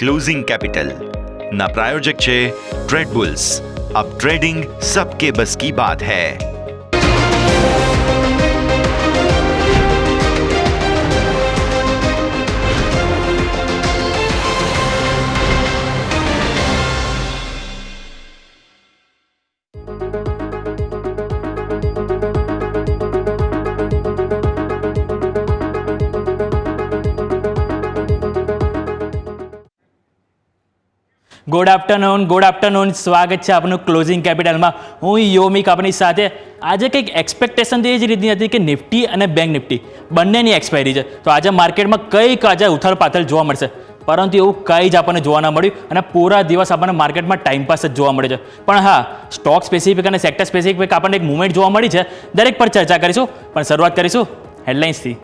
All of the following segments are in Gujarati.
क्लोजिंग कैपिटल ना प्रायोजक छे ट्रेड बुल्स। अब ट्रेडिंग सबके बस की बात है। ગુડ આફ્ટરનૂન સ્વાગત છે આપનું ક્લોઝિંગ કેપિટલમાં। હું યોમિક આપણી સાથે આજે કંઈક એક્સપેક્ટેશન તો એ જ રીતની હતી કે નિફ્ટી અને બેંક નિફ્ટી બંનેની એક્સપાયરી છે, તો આજે માર્કેટમાં કંઈક આજે ઉથલપાથલ જોવા મળશે, પરંતુ એવું કંઈ જ આપણને જોવા ના મળ્યું અને પૂરા દિવસ આપણને માર્કેટમાં ટાઈમપાસ જ જોવા મળે છે। પણ હા, સ્ટોક સ્પેસિફિક અને સેક્ટર સ્પેસિફિક આપણને એક મુવમેન્ટ જોવા મળી છે, દરેક પર ચર્ચા કરીશું। પણ શરૂઆત કરીશું હેડલાઇન્સથી।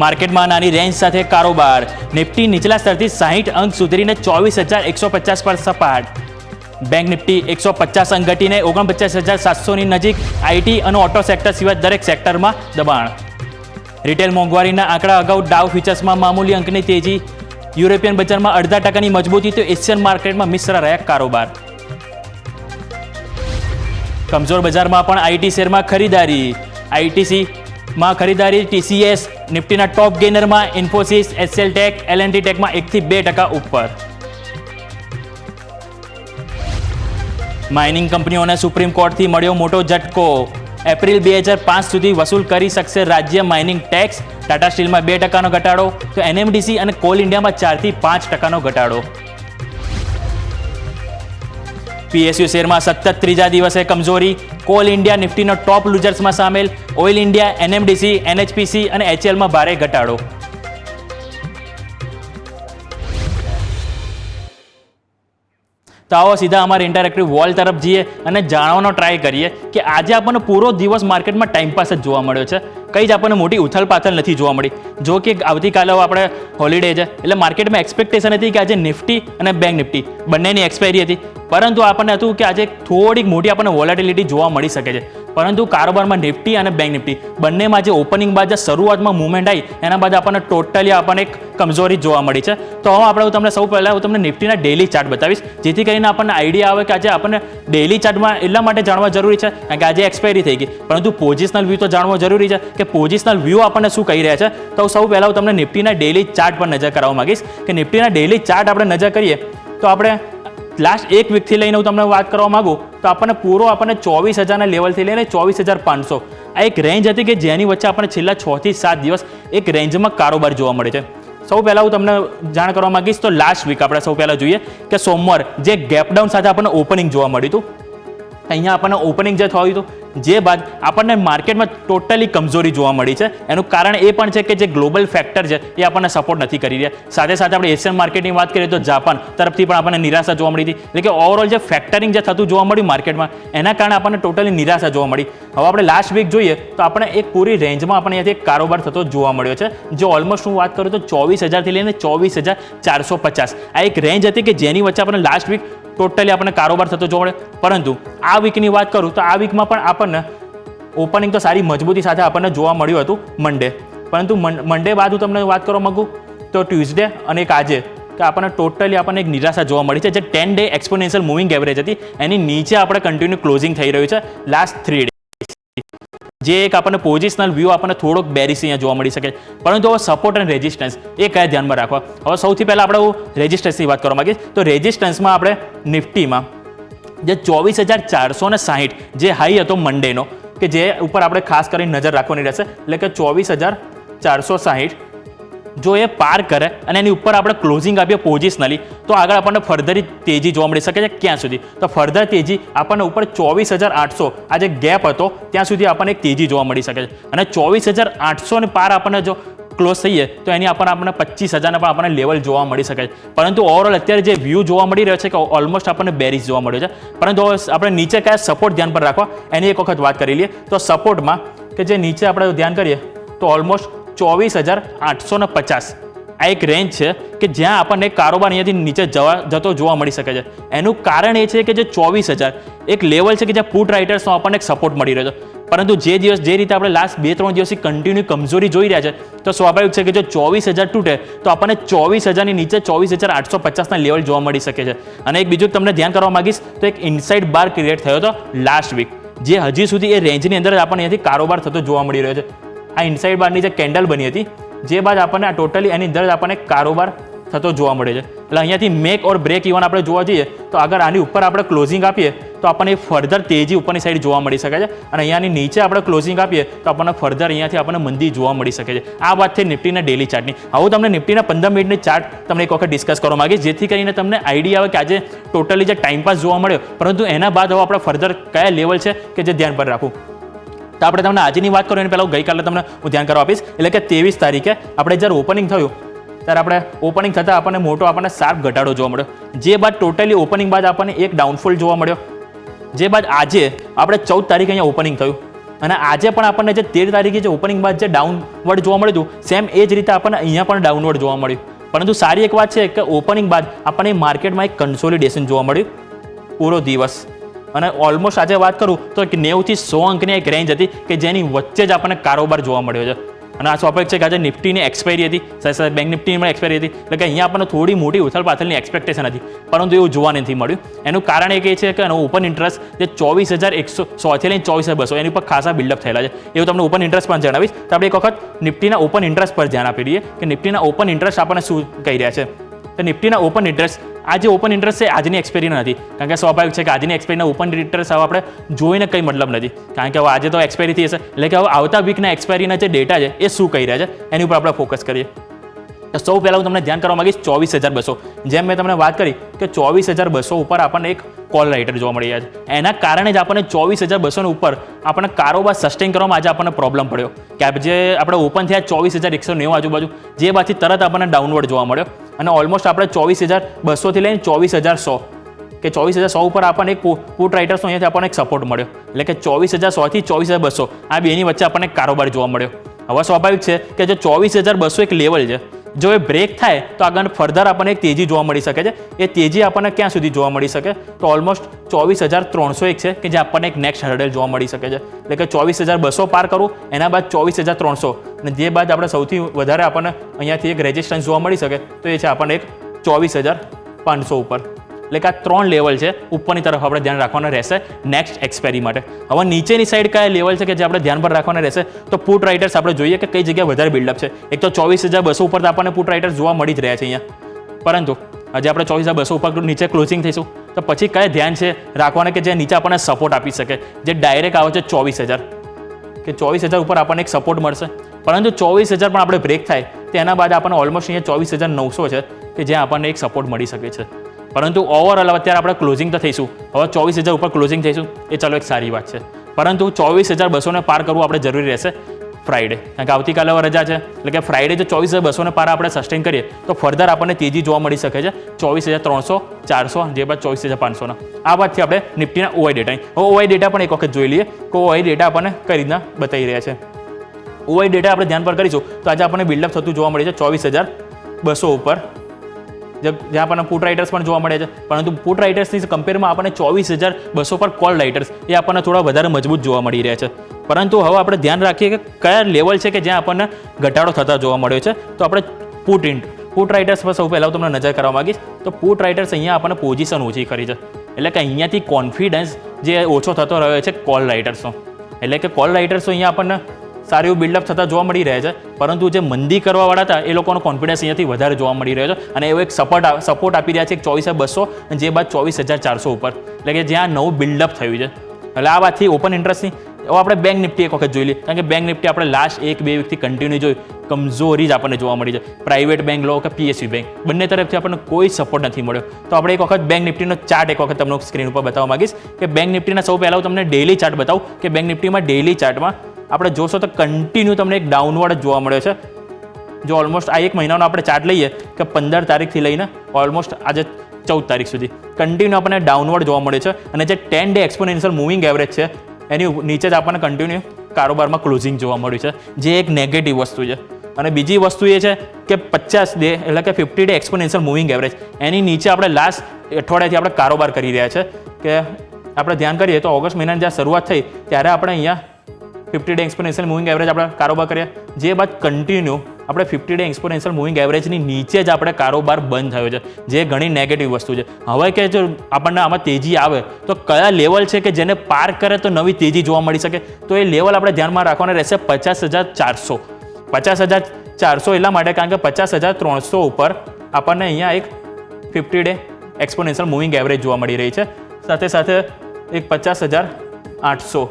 માર્કેટમાં નાની રેન્જ સાથે કારોબાર। નિફ્ટી નીચલા સ્તરથી 60 અંક સુધરીને 24,150 પર સપાટ। બેંક નિફ્ટી 150 અંક ઘટીને 49,700ની નજીક। આઈટી અને ઓટો સેક્ટર સિવાય દરેક સેક્ટરમાં દબાણ। રિટેલ મોંઘવારીના આંકડા અગાઉ ડાઉ ફ્યુચર્સમાં મામૂલી અંકની તેજી। યુરોપિયન બજારમાં 0.5% મજબૂતી તો એશિયન માર્કેટમાં મિશ્ર રહ્યા કારોબાર। કમજોર બજારમાં પણ આઈટી શેરમાં ખરીદારી। આઈટીસી માં ખરીદારી ટીસીએસ નિફ્ટીના ટોપ ગેનરમાં। ઇન્ફોસિસ, એચસીએલ ટેક, એલએનટી ટેકમાં 1 થી 2% ઉપર। માઇનિંગ કંપનીઓને સુપ્રીમ કોર્ટથી મળ્યો મોટો ઝટકો। એપ્રિલ 2005 સુધી વસૂલ કરી શકશે રાજ્ય માઇનિંગ ટેક્સ। ટાટા સ્ટીલમાં 2%નો ઘટાડો તો એનએમડીસી અને કોલ ઇન્ડિયામાં 4 થી 5%નો ઘટાડો। પીએસયુ શેરમાં સતત ત્રીજા દિવસે કમજોરી। કોલ ઇન્ડિયા નિફ્ટીનો ટોપ લૂઝર્સમાં સામેલ। ઓઇલ ઇન્ડિયા, એનએમડીસી, એનએચપીસી અને એચએલમાં ભારે ઘટાડો। તો આવો સીધા અમારા ઇન્ટરેક્ટિવ વોલ તરફ જઈએ અને જાણવાનો ટ્રાય કરીએ કે આજે આપણને પૂરો દિવસ માર્કેટમાં ટાઈમપાસ જ જોવા મળ્યો છે, કંઈ જ આપણને મોટી ઉથલપાથલ નથી જોવા મળી। જો કે આવતીકાલે આપણે હોલિડે છે એટલે માર્કેટમાં એક્સપેક્ટેશન હતી કે આજે નિફ્ટી અને બેંક નિફ્ટી બંનેની એક્સપાયરી હતી, પરંતુ આપણને હતું કે આજે થોડીક મોટી આપણને વોલેટિલિટી જોવા મળી શકે છે। પરંતુ કારોબારમાં નિફ્ટી અને બેંક નિફ્ટી બંનેમાં જે ઓપનિંગ બાદ જે શરૂઆતમાં મુવમેન્ટ આવી એના બાદ આપણને ટોટલી આપણને એક કમજોરી જોવા મળી છે। તો હવે આપણે તમને સૌ પહેલાં હું તમને નિફ્ટીના ડેલી ચાર્ટ બતાવીશ, જેથી કરીને આપણને આઈડિયા આવે કે આજે આપણને ડેલી ચાર્ટમાં એટલા માટે જાણવા જરૂરી છે કારણ કે આજે એક્સપાયરી થઈ ગઈ, પરંતુ પોઝિશનલ વ્યૂ તો જાણવો જરૂરી છે કે પોઝિશનલ વ્યૂ આપણને શું કહી રહ્યા છે। તો સૌ પહેલાં હું તમને નિફ્ટીના ડેલી ચાર્ટ પર નજર કરાવવા માંગીશ કે નિફ્ટીના ડેલી ચાર્ટ આપણે નજર કરીએ તો આપણે લાસ્ટ એક વીકથી લઈને હું તમને વાત કરવા માંગું તો આપણને પૂરો આપણને 24,000ના લેવલથી લઈને 24,500 આ એક રેન્જ હતી કે જેની વચ્ચે આપણને છેલ્લા 6 થી 7 દિવસ એક રેન્જમાં કારોબાર જોવા મળે છે। સૌ પહેલાં હું તમને જાણ કરવા માંગીશ તો લાસ્ટ વીક આપણે સૌ પહેલાં જોઈએ કે સોમવાર જે ગેપડાઉન સાથે આપણને ઓપનિંગ જોવા મળ્યું હતું, અહીંયા આપણને ઓપનિંગ જે થયું હતું જે બાદ આપણને માર્કેટમાં ટોટલી કમજોરી જોવા મળી છે। એનું કારણ એ પણ છે કે જે ગ્લોબલ ફેક્ટર છે એ આપણને સપોર્ટ નથી કરી રહ્યા। સાથે સાથે આપણે એશિયન માર્કેટની વાત કરીએ તો જાપાન તરફથી પણ આપણને નિરાશા જોવા મળી હતી, એટલે કે ઓવરઓલ જે ફેક્ટરિંગ જે થતું જોવા મળ્યું માર્કેટમાં એના કારણે આપણને ટોટલી નિરાશા જોવા મળી। હવે આપણે લાસ્ટ વીક જોઈએ તો આપણે એક પૂરી રેન્જમાં આપણને અહીંયાથી એક કારોબાર થતો જોવા મળ્યો છે, જે ઓલમોસ્ટ હું વાત કરું તો 24,000થી લઈને 24,450 આ એક રેન્જ હતી કે જેની વચ્ચે આપણને લાસ્ટ વીક ટોટલી આપણને કારોબાર થતો જોવા મળે। પરંતુ આ વીકની વાત કરું તો આ વીકમાં પણ આપણને ઓપનિંગ તો સારી મજબૂતી સાથે આપણને જોવા મળ્યું હતું મંડે, પરંતુ મંડે બાદ હું તમને વાત કરવા માંગું તો ટ્યુઝડે અને એક આજે કે આપણને ટોટલી આપણને એક નિરાશા જોવા મળી છે, જે 10 ડે એક્સપોનેન્શિયલ મૂવિંગ એવરેજ હતી એની નીચે આપણે કન્ટિન્યુ ક્લોઝિંગ થઈ રહ્યું છે લાસ્ટ 3 ડે, જે એક આપણને પોઝિશનલ વ્યૂ આપણને થોડોક બેરિશ અહીંયા જોવા મળી શકે। પરંતુ હવે સપોર્ટ અને રેઝિસ્ટન્સ એ કયા ધ્યાનમાં રાખવા। હવે સૌથી પહેલાં આપણે હું રેઝિસ્ટન્સની વાત કરવા માંગીશ તો રેઝિસ્ટન્સમાં આપણે નિફ્ટીમાં જે 24,460 જે હાઈ હતો મંડેનો કે જે ઉપર આપણે ખાસ કરીને નજર રાખવાની રહેશે, એટલે કે 24,460 જો એ પાર કરે અને એની ઉપર આપણે ક્લોઝિંગ આપીએ પોઝિશનલી તો આગળ આપણને ફર્ધર તેજી જોવા મળી શકે છે। ક્યાં સુધી તો ફર્ધર તેજી આપણને ઉપર 24,800 આ જે ગેપ હતો ત્યાં સુધી આપણને એક તેજી જોવા મળી શકે છે, અને 24,800 ને પાર આપણને જો ક્લોઝ થઈએ તો એની આપણને 25,000 પણ આપણને લેવલ જોવા મળી શકે છે। પરંતુ ઓવરઓલ અત્યારે જે વ્યૂ જોવા મળી રહ્યો છે કે ઓલમોસ્ટ આપણને બેરિશ જોવા મળ્યો છે, પરંતુ આપણે નીચે કયા સપોર્ટ ધ્યાન પર રાખવા એની એક વખત વાત કરી લઈએ તો સપોર્ટમાં કે જે નીચે આપણે ધ્યાન કરીએ તો ઓલમોસ્ટ 24,850 આ એક રેન્જ છે કે જ્યાં આપણને કારોબાર અહીંયાથી નીચે જતો જોવા મળી શકે છે। એનું કારણ એ છે કે જે 24,000 એક લેવલ છે કે જ્યાં પુટ રાઇટર્સનો આપણને એક સપોર્ટ મળી રહ્યો છે। પરંતુ જે રીતે આપણે લાસ્ટ 2-3 દિવસથી કન્ટિન્યુ કમજોરી જોઈ રહ્યા છે તો સ્વાભાવિક છે કે જો 24,000 તૂટે તો આપણને 24,000ની નીચે 24,850ના લેવલ જોવા મળી શકે છે. અને એક બીજું તમને ધ્યાન કરવા માંગીશ તો એક ઇનસાઇડ બાર ક્રિએટ થયો હતો લાસ્ટ વીક, જે હજી સુધી એ રેન્જની અંદર આપણને અહીંયાથી કારોબાર થતો જોવા મળી રહ્યો છે. આ ઇનસાઇડ બારની જે કેન્ડલ બની હતી જે બાદ આપણને આ ટોટલી એની અંદર આપણને કારોબાર થતો જોવા મળે છે. એટલે અહીંયાથી મેક ઓર બ્રેક ઇવન આપણે જોવા જઈએ તો અગર આની ઉપર આપણે ક્લોઝિંગ આપીએ તો આપણને ફર્ધર તેજી ઉપરની સાઈડ જોવા મળી શકે છે, અને અહીંયાની નીચે આપણે ક્લોઝિંગ આપીએ તો આપણને ફર્ધર અહીંયાથી આપણને મંદી જોવા મળી શકે છે. આ વાત છે નિફ્ટીના ડેલી ચાર્ટની. હવે તમને નિફ્ટીના 15 મિનિટની ચાર્ટ તમને એક વખત ડિસ્કસ કરવા માંગીશ, જેથી કરીને તમને આઈડિયા આવે કે આજે ટોટલી જે ટાઈમ પાસ જોવા મળ્યો, પરંતુ એના બાદ હવે આપણે ફર્ધર કયા લેવલ છે કે જે ધ્યાન પર રાખવું. તો આપણે તમને આજની વાત કરીએ એની પહેલાં ગઈકાલે તમને હું ધ્યાન કરવા આપીશ. એટલે કે 23 તારીખે આપણે જ્યારે ઓપનિંગ થયું ત્યારે આપણે ઓપનિંગ થતાં આપણને મોટો આપણને શાર્પ ઘટાડો જોવા મળ્યો, જે બાદ ટોટલી ઓપનિંગ બાદ આપણને એક ડાઉનફોલ જોવા મળ્યો, જે બાદ આજે આપણે 14 તારીખે અહીંયા ઓપનિંગ થયું અને આજે પણ આપણને જે 13 તારીખે જે ઓપનિંગ બાદ જે ડાઉનવર્ડ જોવા મળ્યું હતું સેમ એ જ રીતે આપણને અહીંયા પણ ડાઉનવર્ડ જોવા મળ્યું. પરંતુ સારી એક વાત છે કે ઓપનિંગ બાદ આપણને માર્કેટમાં એક કન્સોલિડેશન જોવા મળ્યું પૂરો દિવસ, અને ઓલમોસ્ટ આજે વાત કરું તો એક 90 થી 100 અંકની એક રેન્જ હતી કે જેની વચ્ચે જ આપણને કારોબાર જોવા મળ્યો છે. અને આ સ્વાભાવિક છે કે આજે નિફ્ટીની એક્સપાયરી હતી, સાથે બેંક નિફ્ટીની એક્સપાયરી હતી, એટલે કે અહીંયા આપણને થોડી મોટી ઉથલપાથલની એક્સપેક્ટેશન હતી, પરંતુ એવું જોવા નથી મળ્યું. એનું કારણ એક એ છે કે એનો ઓપન ઇન્ટરેસ્ટ જે 24,100 થી લઈને 24,200 એની ઉપર ખાસા બિલ્ડઅપ થયેલા છે. એવું તમને ઓપન ઇન્ટરેસ્ટ પણ જણાવીશ. તો આપણે એક વખત નિફ્ટીના ઓપન ઇન્ટરેસ્ટ પર ધ્યાન આપી દઈએ કે નિફ્ટીના ઓપન ઇન્ટરેસ્ટ આપણને શું કહી રહ્યા છે. તો નિફ્ટીના ઓપન ઇન્ટરેસ્ટ આ જે ઓપન ઇન્ટરેસ્ટ છે આજની એક્સપાયરી નથી, કારણ કે સ્વાભાવિક છે કે આજની એક્સપાયરીના ઓપન ઇન્ટરેસ્ટ હવે આપણે જોઈને કંઈ મતલબ નથી, કારણ કે હવે આજે તો એક્સપાયરી થઈ હશે, એટલે કે હવે આવતા વીકના એક્સપાયરીના જે ડેટા છે એ શું કહી રહ્યા છે એની ઉપર આપણે ફોકસ કરીએ. તો સૌ પહેલાં હું તમને ધ્યાન કરવા માંગીશ 24,200. જેમ મેં તમને વાત કરી કે 24,200 ઉપર આપણને એક કોલ રાઇટર જોવા મળી રહ્યા છે, એના કારણે જ આપણને 24,200 ઉપર આપણને કારોબાર સસ્ટેન કરવામાં આજે આપણને પ્રોબ્લેમ પડ્યો કે જે આપણે ઓપન થયા 24,190 આજુબાજુ, જે બાદથી તરત આપણને ડાઉનવર્ડ જોવા મળ્યો અને ઓલમોસ્ટ આપણે 24,200 થી લઈને 24,100 કે 24,100 ઉપર આપણને એક પુટ રાઇટર્સનો અહીંયાથી આપણને એક સપોર્ટ મળ્યો, એટલે કે 24,100 થી 24,200 આ બેની વચ્ચે આપણને કારોબાર જોવા મળ્યો. હવે સ્વાભાવિક છે કે જો 24,200 એક લેવલ છે, જો એ બ્રેક થાય તો આગળ ફર્ધર આપણને એક તેજી જોવા મળી શકે છે. એ તેજી આપણને ક્યાં સુધી જોવા મળી શકે તો ઓલમોસ્ટ 24,301 છે કે જે આપણને એક નેક્સ્ટ હર્ડલ જોવા મળી શકે છે, એટલે કે 24,200 પાર કરવું, એના બાદ 24,300 અને જે બાદ આપણે સૌથી વધારે આપણને અહીંયાથી એક રેઝિસ્ટન્સ જોવા મળી શકે તો એ છે આપણને એક 24,500 ઉપર. એટલે કે આ 3 લેવલ છે ઉપરની તરફ આપણે ધ્યાન રાખવાના રહેશે નેક્સ્ટ એક્સપાયરી માટે. હવે નીચેની સાઈડ કયા લેવલ છે કે જે આપણે ધ્યાન પર રાખવાના રહેશે તો પુટ રાઇટર્સ આપણે જોઈએ કે કઈ જગ્યાએ વધારે બિલ્ડઅપ છે. એક તો 24,200 ઉપર તો આપણને પુટ રાઇટર્સ જોવા મળી જ રહ્યા છે અહીંયા, પરંતુ આજે આપણે 24,200 ઉપર નીચે ક્લોઝિંગ થઈશું તો પછી કયા ધ્યાન છે રાખવાના કે જે નીચે આપણને સપોર્ટ આપી શકે, જે ડાયરેક્ટ આવે છે 24,000 કે 24,000 ઉપર આપણને એક સપોર્ટ મળશે, પરંતુ 24,000 પણ આપણે બ્રેક થાય તેના બાદ આપણને ઓલમોસ્ટ અહીંયા 24,900 છે કે જ્યાં આપણને એક સપોર્ટ મળી શકે છે. પરંતુ ઓવરઓલ અત્યારે આપણે ક્લોઝિંગ તો થઈશું, હવે 24,000 ઉપર ક્લોઝિંગ થઈશું એ ચાલો એક સારી વાત છે, પરંતુ 24,200 પાર કરવું આપણે જરૂરી રહેશે ફ્રાઈડે, કારણ કે આવતીકાલે રજા છે, એટલે કે ફ્રાઈડે જો 24,200 પાર આપણે સસ્ટેન કરીએ તો ફર્ધર આપણને તેજી જોવા મળી શકે છે 24,300, 400 જે બાદ 24,500. આ વાતથી આપણે નિફ્ટીના ઓઆઈ ડેટા, ઓઆઈ ડેટા પણ એક વખત જોઈ લઈએ કે ઓઆઈ ડેટા આપણને કઈ રીતના બતાવી રહ્યા છે. ઓઆઈ ડેટા આપણે ધ્યાન પર કરીશું તો આજે આપણને બિલ્ડઅપ થતું જોવા મળે છે 24,200 ઉપર, જ્યાં આપણને પુટ રાઇટર્સ પણ જોવા મળે છે, પરંતુ પુટ રાઇટર્સની કમ્પેરમાં આપણને 24,200 પર કોલ રાઇટર્સ એ આપણને થોડા વધારે મજબૂત જોવા મળી રહ્યા છે. પરંતુ હવે આપણે ધ્યાન રાખીએ કે કયા લેવલ છે કે જ્યાં આપણને ઘટાડો થતા જોવા મળ્યો છે. તો આપણે પુટ રાઇટર્સ પર સૌ પહેલાં તમને નજર કરવા માંગીશ તો પુટ રાઇટર્સ અહીંયા આપણને પોઝિશન ઓછી કરી છે, એટલે કે અહીંયાથી કોન્ફિડન્સ જે ઓછો થતો રહ્યો છે કોલ રાઇટર્સનો, એટલે કે કોલ રાઇટર્સો અહીંયા આપણને સારું એવું બિલ્ડઅપ થતા જોવા મળી રહ્યા છે, પરંતુ જે મંદી કરવાવાળા હતા એ લોકોનો કોન્ફિડન્સ અહીંયાથી વધારે જોવા મળી રહ્યો છે અને એવો એક સપોર્ટ આપી રહ્યા છે 24,200 અને જે બાદ 24,400 ઉપર, એટલે કે જ્યાં નવું બિલ્ડઅપ થયું છે. એટલે આ વાતથી ઓપન ઇન્ટરેસ્ટની હવે આપણે બેંક નિફ્ટી એક વખત જોઈ લઈએ, કારણ કે બેંક નિફ્ટી આપણે લાસ્ટ 1-2 વીકથી કન્ટિન્યુ જોયું કમજોરી જ આપણને જોવા મળી છે. પ્રાઇવેટ બેંક લો કે પીએસયુ બેંક બંને તરફથી આપણને કોઈ સપોર્ટ નથી મળ્યો. તો આપણે એક વખત બેંક નિફ્ટીનો ચાર્ટ એક વખત તમને સ્ક્રીન ઉપર બતાવવા માંગીશ કે બેંક નિફ્ટીના સૌ પહેલાં હું તમને ડેલી ચાર્ટ બતાવું કે બેંક નિફ્ટીમાં ડેલી ચાર્ટમાં આપણે જોશો તો કન્ટિન્યુ તમને એક ડાઉનવર્ડ જોવા મળ્યો છે. જો ઓલમોસ્ટ આ એક મહિનાનો આપણે ચાર્ટ લઈએ કે 15 તારીખથી લઈને ઓલમોસ્ટ આજે 14 તારીખ સુધી કન્ટિન્યુ આપણને ડાઉનવર્ડ જોવા મળે છે, અને જે 10 ડે એક્સપોનેન્શિયલ મૂવિંગ એવરેજ છે એની નીચે જ આપણને કન્ટિન્યુ કારોબારમાં ક્લોઝિંગ જોવા મળ્યું છે, જે એક નેગેટિવ વસ્તુ છે. અને બીજી વસ્તુ એ છે કે 50 ડે એટલે કે 50 ડે એક્સપોનેન્શિયલ મૂવિંગ એવરેજ એની નીચે આપણે લાસ્ટ અઠવાડિયાથી આપણે કારોબાર કરી રહ્યા છે. કે આપણે ધ્યાન કરીએ તો ઓગસ્ટ મહિનાની જ્યારે શરૂઆત થઈ ત્યારે આપણે અહીંયા 50 ડે એક્સપોનેન્શિયલ મૂવિંગ એવરેજ આપણે કારોબાર કર્યા, જે બાદ કન્ટિન્યુ આપણે 50 ડે એક્સપોનેન્શિયલ મૂવિંગ એવરેજની નીચે જ આપણે કારોબાર બંધ થયો છે, જે ઘણી નેગેટિવ વસ્તુ છે. હવે કે જો આપણને આમાં તેજી આવે તો કયા લેવલ છે કે જેને પાર કરે તો નવી તેજી જોવા મળી શકે, તો એ લેવલ આપણે ધ્યાનમાં રાખવાના રહેશે 50,400. 50,400 એટલા માટે કારણ કે 50,300 ઉપર આપણને અહીંયા એક 50 ડે એક્સપોનેન્શિયલ મૂવિંગ એવરેજ જોવા મળી રહી છે, સાથે સાથે એક 50,800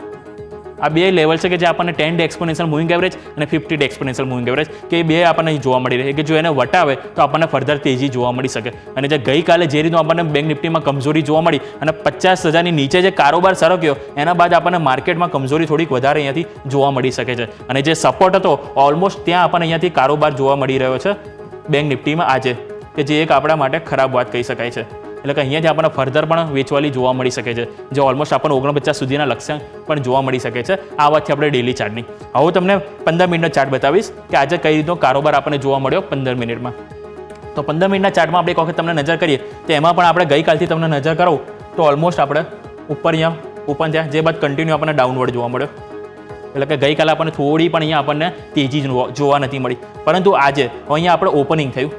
આ બે લેવલ છે કે જે આપણને 10 ડે એક્સપોનેન્શિયલ મૂવિંગ એવરેજ અને 50 ડે એક્સપોનેન્શિયલ મૂવિંગ એવરેજ કે એ બે આપણને જોવા મળી રહે કે જો એને વટાવે તો આપણને ફર્ધર તેજી જોવા મળી શકે. અને જે ગઈકાલે જે રીતનું આપણને બેંક નિફ્ટીમાં કમજોરી જોવા મળી અને 50,000ની નીચે જે કારોબાર સરક્યો એના બાદ આપણને માર્કેટમાં કમજોરી થોડીક વધારે અહીંયાથી જોવા મળી શકે છે. અને જે સપોર્ટ હતો ઓલમોસ્ટ ત્યાં આપણને અહીંયાથી કારોબાર જોવા મળી રહ્યો છે બેંક નિફ્ટીમાં આજે, કે જે એક આપણા માટે ખરાબ વાત કહી શકાય છે. એટલે કે અહીંયાથી આપણને ફર્ધર પણ વેચવાલી જોવા મળી શકે છે, જે ઓલમોસ્ટ આપણને 49 સુધીના લક્ષ્યાંક પણ જોવા મળી શકે છે. આ વાતથી આપણે ડેલી ચાર્ટની. હવે તમને 15 મિનિટનો ચાર્ટ બતાવીશ કે આજે કઈ રીતનો કારોબાર આપણને જોવા મળ્યો 15 મિનિટમાં. તો 15 મિનિટના ચાર્ટમાં આપણે એક વખત તમને નજર કરીએ તો એમાં પણ આપણે ગઈકાલથી તમને નજર કરું તો ઓલમોસ્ટ આપણે ઉપર અહીંયા ઓપન થયા, જે બાદ કન્ટિન્યુ આપણને ડાઉનવર્ડ જોવા મળ્યો. એટલે કે ગઈકાલે આપણને થોડી પણ અહીંયા આપણને તેજી જોવા નથી મળી, પરંતુ આજે અહીંયા આપણે ઓપનિંગ થયું,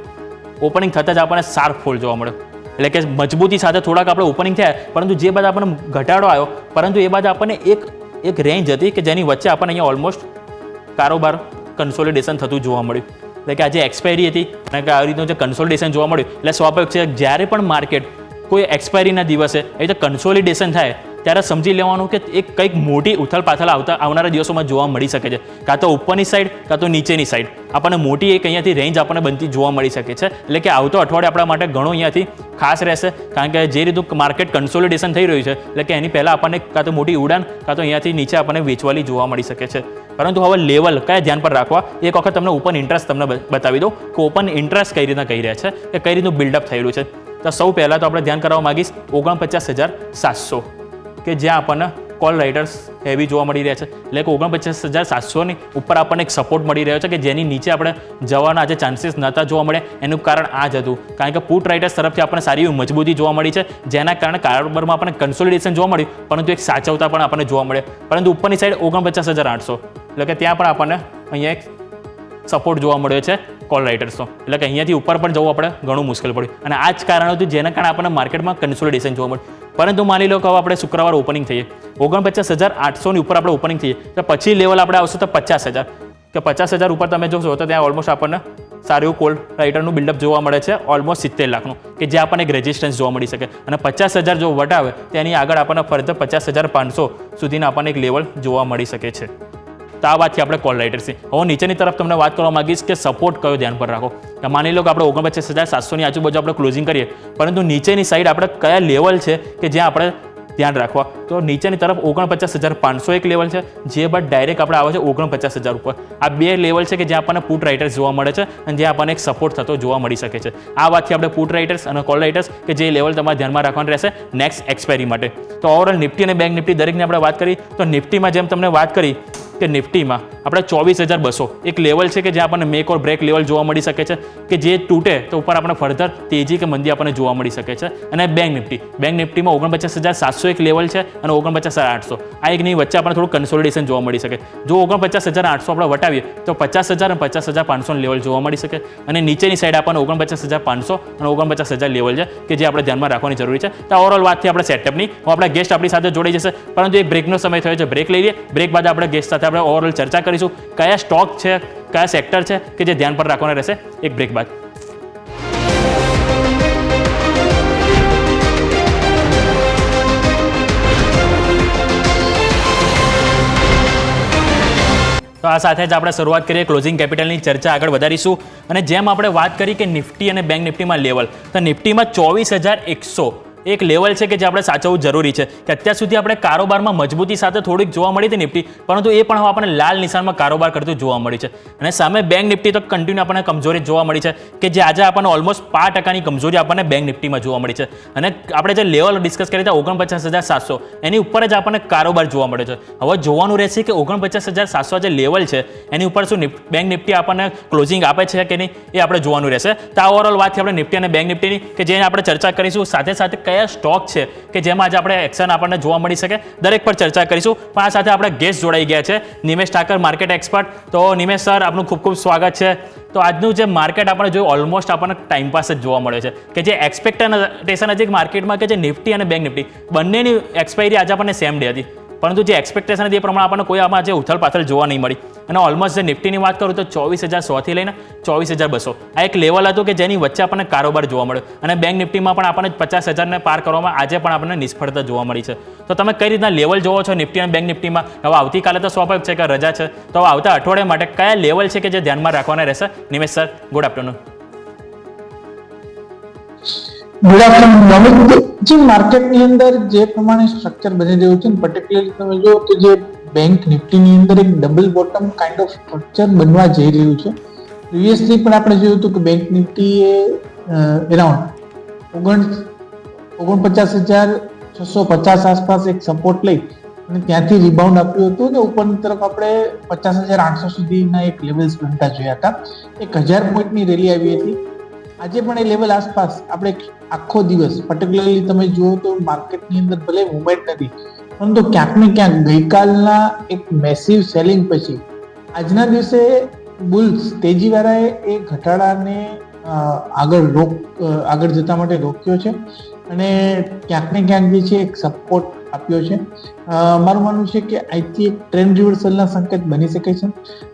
ઓપનિંગ થતાં જ આપણને શાર્પ ફોલ જોવા મળ્યો. એટલે કે મજબૂતી સાથે થોડાક આપણે ઓપનિંગ થયા, પરંતુ જે બાદ આપણને ઘટાડો આવ્યો, પરંતુ એ બાદ આપણને એક રેન્જ હતી કે જેની વચ્ચે આપણને અહીંયા ઓલમોસ્ટ કારોબાર કન્સોલિડેશન થતું જોવા મળ્યું. એટલે કે આજે એક્સપાયરી હતી અને આવી રીતનું જે કન્સોલિડેશન જોવા મળ્યું, એટલે સ્વાભાવિક છે જ્યારે પણ માર્કેટ કોઈ એક્સપાયરીના દિવસે એ રીતે કન્સોલિડેશન થાય ત્યારે સમજી લેવાનું કે એક કંઈક મોટી ઉથલપાથલ આવનારા દિવસોમાં જોવા મળી શકે છે, કાં તો ઉપરની સાઈડ કાં તો નીચેની સાઈડ આપણને મોટી એક અહીંયાથી રેન્જ આપણને બનતી જોવા મળી શકે છે. એટલે કે આવતો અઠવાડિયે આપણા માટે ઘણો અહીંયાથી ખાસ રહેશે, કારણ કે જે રીતનું માર્કેટ કન્સોલિડેશન થઈ રહ્યું છે એટલે કે એની પહેલાં આપણને કાં તો મોટી ઉડાન કાં તો અહીંયાથી નીચે આપણને વેચવાલી જોવા મળી શકે છે. પરંતુ હવે લેવલ કયા ધ્યાન પર રાખવા, એક વખત તમને ઓપન ઇન્ટરેસ્ટ તમને બતાવી દો કે ઓપન ઇન્ટરેસ્ટ કઈ રીતના કહી રહ્યા છે કે કઈ રીતનું બિલ્ડઅપ થયેલું છે. તો સૌ પહેલાં તો આપણે ધ્યાન કરવા માગીશ 49,700 કે જ્યાં આપણને કોલ રાઇટર્સ હેવી જોવા મળી રહ્યા છે. એટલે કે 49,700ની ઉપર આપણને એક સપોર્ટ મળી રહ્યો છે કે જેની નીચે આપણે જવાના આજે ચાન્સીસ નહોતા જોવા મળે. એનું કારણ આ જ હતું કારણ કે પુટ રાઇટર્સ તરફથી આપણને સારી એવી મજબૂતી જોવા મળી છે, જેના કારણે કારોબારમાં આપણને કન્સોલિડેશન જોવા મળ્યું, પરંતુ એક સાચવતા પણ આપણને જોવા મળે. પરંતુ ઉપરની સાઈડ 49,800 એટલે કે ત્યાં પણ આપણને અહીંયા એક સપોર્ટ જોવા મળ્યો છે કોલ રાઇટર્સનો. એટલે કે અહીંયાથી ઉપર પણ જવું આપણે ઘણું મુશ્કેલ પડ્યું અને આ જ કારણ હતું જેના કારણે આપણને માર્કેટમાં કન્સોલિડેશન જોવા મળ્યું. પરંતુ માની લો કે હવે આપણે શુક્રવાર ઓપનિંગ થઈએ 49,800ની ઉપર આપણે ઓપનિંગ થઈએ તો પછી લેવલ આપણે આવશે તો 50,000 કે 50,000 ઉપર તમે જોશો તો ત્યાં ઓલમોસ્ટ આપણને સારું એવું કોલ રાઇટરનું બિલ્ડઅપ જોવા મળે છે ઓલમોસ્ટ 70 લાખનું, કે જે આપણને એક રેઝિસ્ટન્સ જોવા મળી શકે. અને 50,000 જો વટાવે તેની આગળ આપણને ફરતે 50,500 સુધીના આપણને એક લેવલ જોવા મળી શકે છે. તો આ વાતથી આપણે કોલ રાઇટર્સથી. હવે નીચેની તરફ તમને વાત કરવા માંગીશ કે સપોર્ટ કયો ધ્યાન પર રાખો. માની લો કે આપણે 49,700ની આજુબાજુ આપણે ક્લોઝિંગ કરીએ, પરંતુ નીચેની સાઈડ આપણે કયા લેવલ છે કે જ્યાં આપણે ધ્યાન રાખવા, તો નીચેની તરફ 49,500 એક લેવલ છે, જે બાદ ડાયરેક્ટ આપણે આવે છે 49,000 ઉપર. આ બે લેવલ છે કે જ્યાં આપણને પુટ રાઇટર્સ જોવા મળે છે અને જ્યાં આપણને એક સપોર્ટ થતો જોવા મળી શકે છે. આ વાતથી આપણે પુટ રાઇટર્સ અને કોલ રાઇટર્સ કે જે લેવલ તમારે ધ્યાનમાં રાખવાનું રહેશે નેક્સ્ટ એક્સપાયરી માટે. તો ઓવરઓલ નિફ્ટી અને બેંક નિફ્ટી દરેકની આપણે વાત કરી, તો નિફ્ટીમાં જેમ તમને વાત કરી કે નિફ્ટીમાં આપણે 24,200 એક લેવલ છે કે જ્યાં આપણને મેક ઓર બ્રેક લેવલ જોવા મળી શકે છે, કે જે તૂટે તો ઉપર આપણે ફર્ધર તેજી કે મંદી આપણને જોવા મળી શકે છે. અને બેંક નિફ્ટીમાં 49,700 એક લેવલ છે અને 49,800 આ એકની વચ્ચે આપણને થોડું કન્સોલિડેશન જોવા મળી શકે. જો 49,800 આપણે વટાવીએ તો 50,000 અને 50,500 લેવલ જોવા મળી શકે. અને નીચેની સાઈડ આપણને 49,500 અને 49,000 લેવલ છે કે જે આપણે ધ્યાનમાં રાખવાની જરૂરી છે. તો ઓવરઓલ વાતથી આપણે સેટઅપની આપણા ગેસ્ટ આપણી સાથે જોડાઈ જશે, પરંતુ એક બ્રેકનો સમય થયો છે, બ્રેક લઈ લઈએ. બ્રેક બાદ આપણે ગેસ્ટ સાથે આપણે ઓવરઓલ ચર્ચા કરીશું કયા સ્ટોક છે કયા સેક્ટર છે કે જે ધ્યાન પર રાખવાના રહેશે એક બ્રેક બાદ. તો આ સાથે જ આપણે શરૂઆત કરીએ ક્લોઝિંગ કેપિટલની ચર્ચા આગળ વધારીશું. અને જેમ આપણે વાત કરી કે નિફ્ટી અને બેંક નિફ્ટીમાં લેવલ, તો નિફ્ટીમાં 24,100 એક લેવલ છે કે જે આપણે સાચવવું જરૂરી છે. કે અત્યાર સુધી આપણે કારોબારમાં મજબૂતી સાથે થોડીક જોવા મળી હતી નિફ્ટી, પરંતુ એ પણ હવે આપણને લાલ નિશાનમાં કારોબાર કરતું જોવા મળી છે. અને સામે બેંક નિફ્ટી તો કન્ટિન્યુ આપણને કમજોરી જોવા મળી છે, કે જે આજે આપણને ઓલમોસ્ટ 5% કમજોરી આપણને બેંક નિફ્ટીમાં જોવા મળી છે. અને આપણે જે લેવલ ડિસ્કસ કરી હતા 49,700 એની ઉપર જ આપણને કારોબાર જોવા મળે છે. હવે જોવાનું રહેશે કે 49,700 જે લેવલ છે એની ઉપર શું બેંક નિફ્ટી આપણને ક્લોઝિંગ આપે છે કે નહીં એ આપણે જોવાનું રહેશે. તો આ ઓવરઓલ વાતથી આપણે નિફ્ટી અને બેંક નિફ્ટીની કે જેને આપણે ચર્ચા કરીશું, સાથે સાથે કયા સ્ટોક છે કે જેમાં આજે આપણે એક્શન આપણને જોવા મળી શકે, દરેક પર ચર્ચા કરીશું. પણ આ સાથે આપણે ગેસ્ટ જોડાઈ ગયા છે, નિમેશ ઠાકર, માર્કેટ એક્સપર્ટ. તો નિમેશ સર, આપનું ખૂબ ખૂબ સ્વાગત છે. તો આજનું જે માર્કેટ આપણે જોયું, ઓલમોસ્ટ આપણને ટાઈમપાસ જ જોવા મળે છે કે જે એક્સપેક્ટેશન હતી માર્કેટમાં કે જે નિફ્ટી અને બેંક નિફ્ટી બંનેની એક્સપાયરી આજે આપણને સેમ ડે હતી, પરંતુ જે એક્સપેક્ટેશન હતી એ પ્રમાણે આપણને કોઈ આમાં જે ઉથલ પાથલ જોવા નહીં મળી. અને ઓલમોસ્ટ જે નિફ્ટીની વાત કરું તો 24,100થી લઈને 24,200 આ એક લેવલ હતું કે જેની વચ્ચે આપણને કારોબાર જોવા મળ્યો. અને બેંક નિફ્ટીમાં પણ આપણને 50,000ને પાર કરવામાં આજે પણ આપણને નિષ્ફળતા જોવા મળી છે. તો તમે કઈ રીતના લેવલ જોવો છો નિફ્ટી અને બેંક નિફ્ટીમાં? હવે આવતીકાલે તો સ્વાભાવિક છે કે રજા છે, તો હવે આવતા અઠવાડિયા માટે કયા લેવલ છે કે જે ધ્યાનમાં રાખવાના રહેશે? Nimesh sir, good afternoon. Good afternoon Amit. જે માર્કેટની અંદર જે પ્રમાણે સ્ટ્રક્ચર બની રહ્યું છે, પર્ટિક્યુલરલી તમે જો તો જે બેંક નિફ્ટીની અંદર એક double bottom kind of structure બનવા જઈ રહ્યું છે. પ્રીવિયસલી પણ આપણે જોયું હતું કે બેંક નિફ્ટી એ અરાઉન્ડ 49,650 આસપાસ એક સપોર્ટ લઈ અને ત્યાંથી રિબાઉન્ડ આપ્યું હતું અને ઉપરની તરફ આપણે 50,800 સુધીના એક લેવલ્સ બનતા જોયા હતા. 1,000 પોઈન્ટની રેલી આવી હતી. આજે પણ એ લેવલ આસપાસ આપણે આખો દિવસ પર્ટિક્યુલરલી તમે જુઓ તો માર્કેટની અંદર ભલે મુવમેન્ટ નથી, પરંતુ ક્યાંક ને ક્યાંક ગઈકાલના એક મેસિવ સેલિંગ પછી આજના દિવસે બુલ્સ તેજીવાળાએ એ ઘટાડાને આગળ જતા માટે રોક્યો છે અને ક્યાંક ને ક્યાંક જે છે એક સપોર્ટ આપ્યો છે. મારું માનવું છે કે અહીંથી એક ટ્રેન્ડ રિવર્સલના સંકેત બની શકે છે.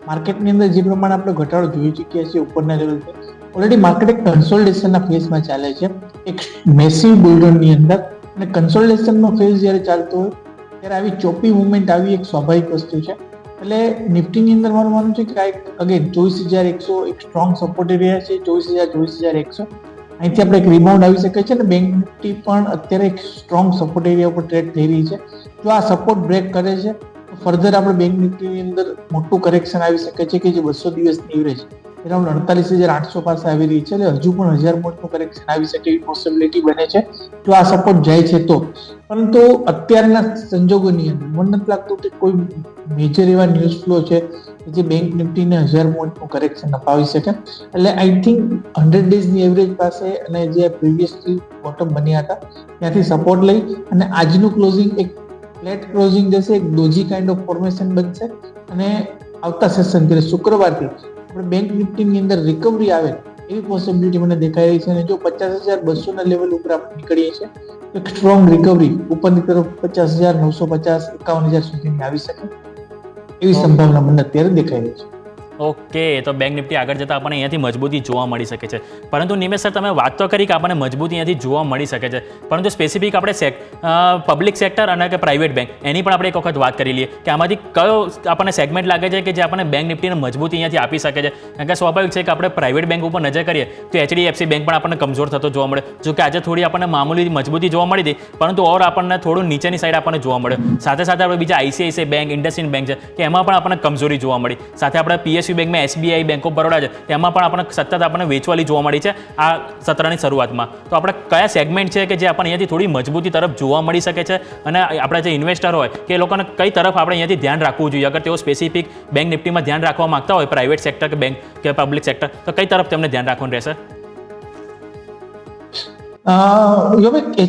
માર્કેટની અંદર જે પ્રમાણે આપણે ઘટાડો જોઈ ચૂક્યા છીએ ઉપરના લેવલથી, ઓલરેડી માર્કેટ એક કન્સોલિડેશનના ફેઝમાં ચાલે છે, એક મેસિવ બુલરનની અંદર. અને કન્સોલિડેશનનો ફેઝ જ્યારે ચાલતો હોય ત્યારે આવી ચોપી મુવમેન્ટ આવી એક સ્વાભાવિક વસ્તુ છે. એટલે નિફ્ટીની અંદર મારું માનવું છે કે અગેન 24,100 એક સ્ટ્રોંગ સપોર્ટ એરિયા છે. 24,100 અહીંથી આપણે એક રિબાઉન્ડ આવી શકે છે અને બેંક નિફ્ટી પણ અત્યારે એક સ્ટ્રોંગ સપોર્ટ એરિયા ઉપર ટ્રેડ થઈ રહી છે. જો આ સપોર્ટ બ્રેક કરે છે તો ફર્ધર આપણે બેંક નિફ્ટીની અંદર મોટું કરેક્શન આવી શકે છે કે જે 200 દિવસની એવરેજ અરાઉન્ડ 48,800 પાસે આવી રહી છે. એટલે હજુ પણ 1,000 પોઈન્ટનું કરેક્શન આવી શકે એવી પોસિબિલિટી બને છે જો આ સપોર્ટ જાય છે તો. પરંતુ અત્યારના સંજોગોની અંદર મને નથી લાગતું કે કોઈ મેજર એવા ન્યૂઝ ફ્લો છે કે જે બેંક નિફ્ટીને 1,000 પોઈન્ટનું કરેક્શન અપાવી શકે. એટલે આઈ થિંક 100 ડેઝની એવરેજ પાસે અને જે પ્રીવિયસલી બોટમ બન્યા હતા ત્યાંથી સપોર્ટ લઈ અને આજનું ક્લોઝિંગ એક ફ્લેટ ક્લોઝિંગ જશે, એક ડોજી કાઇન્ડ ઓફ ફોર્મેશન બનશે અને આવતા સેશન એટલે શુક્રવારથી આપણે બેંક નિફ્ટીની અંદર રિકવરી આવે એવી પોસિબિલિટી મને દેખાઈ રહી છે. અને જો 50,200 ના લેવલ ઉપર આપણે નીકળીએ છીએ તો એક સ્ટ્રોંગ રિકવરી ઉપરની તરફ 50,950 51,000 સુધીની આવી શકે એવી સંભાવના મને અત્યારે દેખાઈ રહી છે. ઓકે, તો બેંક નિફ્ટી આગળ જતાં આપણને અહીંયાથી મજબૂતી જોવા મળી શકે છે. પરંતુ નિમેશ સર, તમે વાત તો કરી કે આપણને મજબૂતી અહીંયાથી જોવા મળી શકે છે, પરંતુ સ્પેસિફિક આપણે પબ્લિક સેક્ટર અને કે પ્રાઇવેટ બેંક એની પણ આપણે એક વખત વાત કરી લઈએ કે આમાંથી કયો આપણને સેગમેન્ટ લાગે છે કે જે આપણને બેંક નિફ્ટીને મજબૂતી અહીંયાથી આપી શકે છે? કારણ કે સ્વાભાવિક છે કે આપણે પ્રાઇવેટ બેંક ઉપર નજર કરીએ તો HDFC બેંક પણ આપણને કમજોર થતો જોવા મળે. જો કે આજે થોડી આપણને મામૂલી મજબૂતી જોવા મળી હતી, પરંતુ ઓર આપણને થોડું નીચેની સાઈડ આપણને જોવા મળ્યો. સાથે સાથે આપણે બીજા ICICI બેંક, ઇન્ડસઇન્ડ બેંક છે કે એમાં પણ આપણને કમજોરી જોવા મળી. સાથે આપણે PSU બેંકમાં SBI, બેંક ઓફ બરોડા છે તેમાં પણ આપણને સતત આપણને વેચવાલી જોવા મળી છે આ સત્રની શરૂઆતમાં. તો આપણે કયા સેગમેન્ટ છે કે જે આપણને અહીંયાથી થોડી મજબૂતી તરફ જોવા મળી શકે છે અને આપણા જે ઇન્વેસ્ટર હોય કે એ લોકોને કઈ તરફ આપણે અહીંયાથી ધ્યાન રાખવું જોઈએ અગર તેઓ સ્પેસિફિક બેંક નિફ્ટીમાં ધ્યાન રાખવા માંગતા હોય, પ્રાઇવેટ સેક્ટર કે બેંક કે પબ્લિક સેક્ટર, તો કઈ તરફ તેમને ધ્યાન રાખવાનું રહેશે?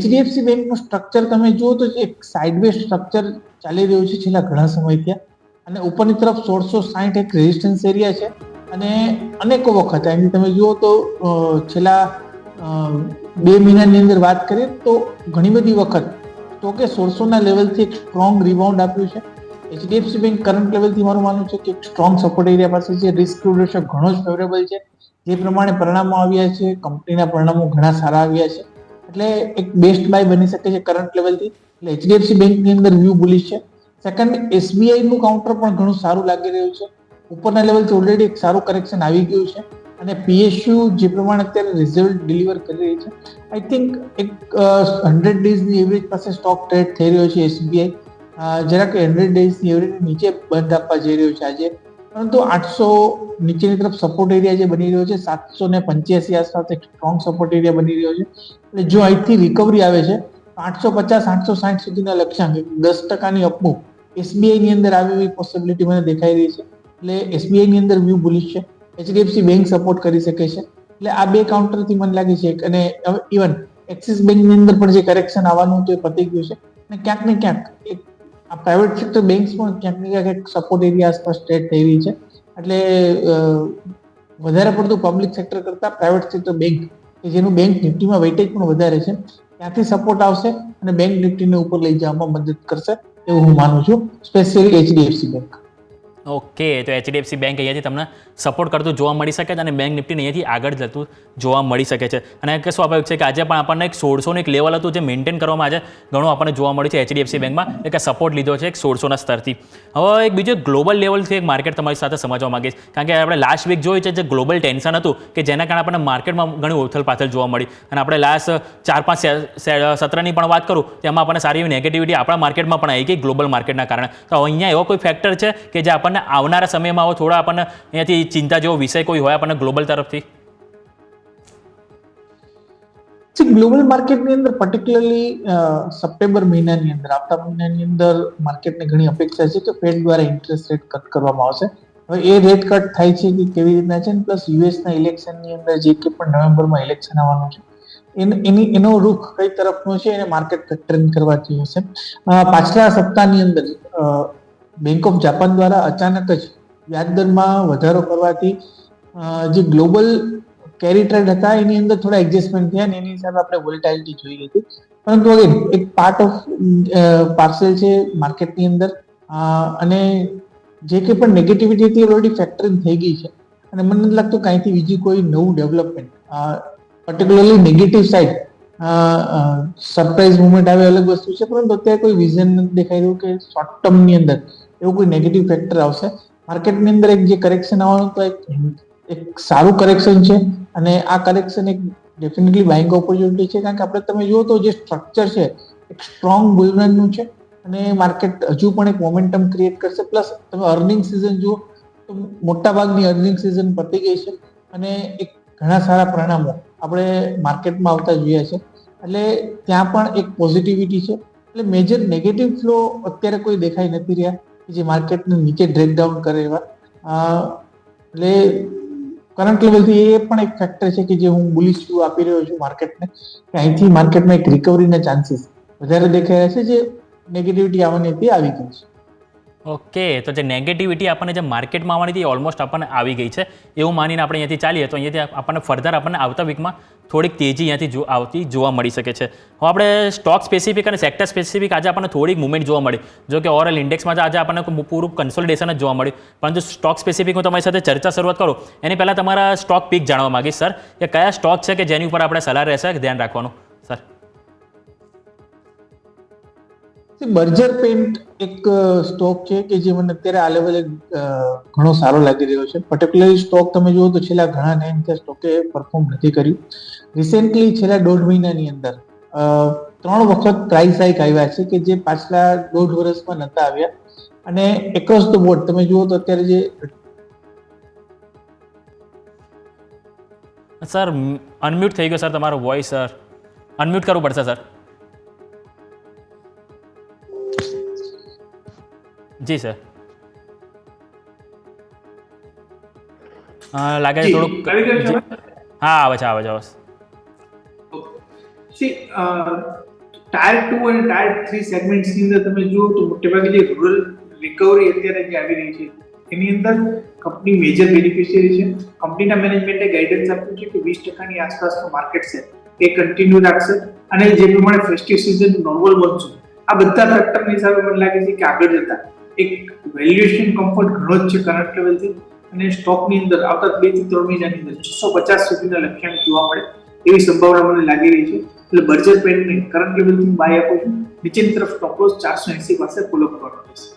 HDFC બેંકનું સ્ટ્રક્ચર તમે જુઓ તો એક સાઇડવેઝ સ્ટ્રક્ચર ચાલી રહ્યું છે છેલ્લા ઘણા સમયથી અને ઉપરની તરફ 1,660 એક રેઝિસ્ટન્સ એરિયા છે. અને અનેકો વખત અહીંથી તમે જુઓ તો છેલ્લા 2 મહિનાની અંદર વાત કરીએ તો ઘણી બધી વખત તો કે 1,600ના લેવલથી એક સ્ટ્રોંગ રિબાઉન્ડ આપ્યું છે. HDFC બેંક કરંટ લેવલથી મારું માનવું છે કે એક સ્ટ્રોંગ સપોર્ટ એરિયા પાસે છે. રિસ્ક રેશિયો ઘણો જ ફેવરેબલ છે. જે પ્રમાણે પરિણામો આવ્યા છે, કંપનીના પરિણામો ઘણા સારા આવ્યા છે, એટલે એક બેસ્ટ બાય બની શકે છે કરંટ લેવલથી. એટલે HDFC બેંકની અંદર વ્યૂ બુલિશ છે. સેકન્ડ, SBI નું કાઉન્ટર પણ ઘણું સારું લાગી રહ્યું છે. ઉપરના લેવલથી ઓલરેડી એક સારું કરેક્શન આવી ગયું છે અને PSU જે પ્રમાણે અત્યારે રિઝલ્ટ ડિલિવર કરી રહી છે, આઈ થિંક એક 100 ડેઝની એવરેજ પાસે સ્ટોક ટ્રેડ થઈ રહ્યો છે SBI. જરાક 100 ડેઝની એવરેજ નીચે બંધ આપવા જઈ રહ્યો છે આજે, પરંતુ 800 નીચેની તરફ સપોર્ટ એરિયા જે બની રહ્યો છે 785 આસપાસ એક સ્ટ્રોંગ સપોર્ટ એરિયા બની રહ્યો છે. એટલે જો અહીંથી રિકવરી આવે છે 850-860 સુધીના લક્ષ્યાંક 10%ની અપમૂવ SBI ની અંદર આવી એવી પોસિબિલિટી મને દેખાઈ રહી છે. એટલે SBI ની અંદર વ્યૂ બુલિશ છે. HDFC બેંક સપોર્ટ કરી શકે છે. એટલે આ બે કાઉન્ટરથી મને લાગે છે અને ઇવન એક્સિસ બેંકની અંદર પણ જે કરેક્શન આવવાનું હતું એ પતી ગયું છે અને ક્યાંક ને ક્યાંક એક આ પ્રાઇવેટ સેક્ટર બેંક્સ પણ ક્યાંક ને ક્યાંક એક સપોર્ટ એરિયા આસપાસ ટ્રેડ થઈ રહી છે. એટલે વધારે પડતું પબ્લિક સેક્ટર કરતા પ્રાઇવેટ સેક્ટર બેંક કે જેનું બેંક નિફ્ટીમાં વેઇટેજ પણ વધારે છે ત્યાંથી સપોર્ટ આવશે અને બેંક નિફ્ટીને ઉપર લઈ જવામાં મદદ કરશે એવું હું માનું છું, સ્પેશિયલી એચડીએફસી બેંક. ઓકે, તો એચડીએફસી બેંક અહીંયાથી તમને સપોર્ટ કરતું જોવા મળી શકે છે અને બેંક નિફ્ટીને અહીંયાથી આગળ જતું જોવા મળી શકે છે. અને કે સ્વાભાવિક છે કે આજે પણ આપણને એક 1600નું એક લેવલ હતું જે મેન્ટેન કરવામાં આજે ઘણું આપણને જોવા મળ્યું છે એચડીએફસી બેંકમાં, એક સપોર્ટ લીધો છે એક 1600ના સ્તરથી. હવે એક બીજો ગ્લોબલ લેવલથી એક માર્કેટ તમારી સાથે સમજવા માંગીશ, કારણ કે આપણે લાસ્ટ વીક જોયું છે જે ગ્લોબલ ટેન્શન હતું કે જેના કારણે આપણને માર્કેટમાં ઘણી ઉથલ પાથલ જોવા મળી અને આપણે લાસ્ટ 4-5 સત્રની પણ વાત કરું તેમાં આપણને સારી એવી નેગેટિવિટી આપણા માર્કેટમાં પણ આવી ગઈ ગ્લોબલ માર્કેટના કારણે. તો અહીંયા એવો કોઈ ફેક્ટર છે કે જે આપણને આવનારા સમયમાં આવો થોડા આપણને અહીંયાથી ચિંતા જેવો વિષય કોઈ હોય આપણને ગ્લોબલ તરફથી? ગ્લોબલ માર્કેટની અંદર પર્ટિક્યુલરલી સપ્ટેમ્બર મહિનાની અંદર આવતા મહિનાની અંદર માર્કેટને ઘણી અપેક્ષા છે કે ફેડ દ્વારા ઇન્ટરેસ્ટ રેટ કટ કરવામાં આવશે. હવે એ રેટ કટ થાય છે કે કેવી રીતના છે, પ્લસ યુએસના ઇલેક્શનની અંદર જે કે પણ નવેમ્બરમાં ઇલેક્શન આવવાનું છે એનો રૂખ કઈ તરફનો છે એને માર્કેટ ટ્રેન્ડ કરવાથી હશે. પાછલા સપ્તાહની અંદર બેંક ઓફ જાપાન દ્વારા અચાનક જ વ્યાજદરમાં વધારો કરવાથી જે ગ્લોબલ કેરી ટ્રેડ હતા એની અંદર થોડા એડજસ્ટમેન્ટ થયા અને એની હિસાબે આપણે વોલેટાઇલિટી જોઈ હતી. પરંતુ અગેન એક પાર્ટ ઓફ પાર્સલ છે માર્કેટની અંદર અને જે કે પણ નેગેટિવિટી હતી ઓલરેડી ફેક્ટરિંગ થઈ ગઈ છે અને મને નથી લાગતું કે અહીંથી બીજી કોઈ નવું development particularly negative side surprise movement આવે અલગ વસ્તુ છે, પરંતુ અત્યારે કોઈ વિઝન નથી દેખાઈ રહ્યું કે શોર્ટ ટર્મની અંદર એવું કોઈ નેગેટિવ ફેક્ટર આવશે. માર્કેટની અંદર એક જે કરેક્શન આવવાનું તો એક સારું કરેક્શન છે અને આ કરેક્શન એક ડેફિનેટલી બાઇંગ ઓપોર્ચ્યુનિટી છે, કારણ કે આપણે તમે જુઓ તો જે સ્ટ્રક્ચર છે એક સ્ટ્રોંગ બુલરનનું છે અને માર્કેટ હજુ પણ એક મોમેન્ટમ ક્રિએટ કરશે. પ્લસ તમે અર્નિંગ સિઝન જુઓ તો મોટા ભાગની અર્નિંગ સિઝન પતી ગઈ છે અને એક ઘણા સારા પરિણામો આપણે માર્કેટમાં આવતા જોયા છે, એટલે ત્યાં પણ એક પોઝિટિવિટી છે. એટલે મેજર નેગેટિવ ફ્લો અત્યારે કોઈ દેખાઈ નથી રહ્યા જે માર્કેટને નીચે બ્રેક ડાઉન કરે એવા. એટલે કરંટ લેવલથી એ પણ એક ફેક્ટર છે કે જે હું બુલિશ વ્યૂ આપી રહ્યો છું માર્કેટને, કે અહીંથી માર્કેટમાં એક રિકવરીના ચાન્સીસ વધારે દેખાઈ રહ્યા છે, જે નેગેટિવિટી આવવાની હતી આવી ગઈ છે. ઓકે, તો જે નેગેટિવિટી આપણને જે માર્કેટમાં આવવાની હતી ઓલમોસ્ટ આપણને આવી ગઈ છે એવું માનીને આપણે અહીંયાથી ચાલીએ તો અહીંયાથી આપણને ફર્ધર આપણને આવતા વીકમાં થોડીક તેજી અહીંયાથી આવતી જોવા મળી શકે છે. હવે આપણે સ્ટોક સ્પેસિફિક અને સેક્ટર સ્પેસિફિક આજે આપણને થોડીક મુવમેન્ટ જોવા મળી, જો કે ઓવરઓલ ઇન્ડેક્સમાં આજે આપણને પૂરું કન્સોલિડેશન જ જોવા મળ્યું, પરંતુ સ્ટોક સ્પેસિફિક હું તમારી સાથે ચર્ચા શરૂઆત કરું એની પહેલાં તમારા સ્ટોક પીક જાણવા માંગીશ સર, કે કયા સ્ટોક છે કે જેની ઉપર આપણે સલાહ રહેશે ધ્યાન રાખવાનું સર? બર્જર પેન્ટ એક સ્ટોક છે કે જે મને અત્યારે આ લેવલે ઘણો સારો લાગી રહ્યો છે. પર્ટિક્યુલરલી સ્ટોક તમે જુઓ તો છેલ્લા ઘણા ટાઈમથી સ્ટોકે પરફોર્મ નથી કર્યું. રિસેન્ટલી છેલ્લા 1.5 મહિનાની અંદર 3 વખત પ્રાઇસ હાઇક આવ્યા છે કે જે પાછલા 1.5 વર્ષમાં નતા આવ્યા અને એક્રોસ ધ બોર્ડ તમે જુઓ તો અત્યારે જે સર અનમ્યુટ થઈ ગયો સર તમારો વોઇસ, સર અનમ્યુટ કરવું પડશે સર. જી સર, લાગે છે થોડુંક. હા આવે છે આવે છે. ટાયર 2 અને ટાયર 3 સેગમેન્ટ્સની અંદર તમે જુઓ તો મોટેભાગે જે રૂરલ રિકવરી અત્યારે જે આવી રહી છે એની અંદર કંપની મેજર બેનિફિશિયરી છે. કંપનીના મેનેજમેન્ટે ગાઈડન્સ આપ્યું છે કે 20%ની આસપાસનું માર્કેટ છે એ કન્ટિન્યુ રાખશે અને જે પ્રમાણે ફેસ્ટિવ સિઝન નોર્મલ મોન્સૂન આ બધા ફેક્ટરની હિસાબે મને લાગે છે કે આગળ જતા એક વેલ્યુએશન કમ્ફર્ટ ઘણો જ છે કરંટ લેવલથી અને સ્ટોકની અંદર આવતા 2 થી 3 મહિનાની અંદર 650 સુધીના લક્ષ્યાંક જોવા મળે એવી સંભાવના મને લાગી રહી છે. એટલે બર્જર પેન્ટને કરંટ લેવલથી બાય આપું છું. નીચેની તરફ સ્ટોપ લોસ 480 પાસે ફોલો કરવાનો રહેશે.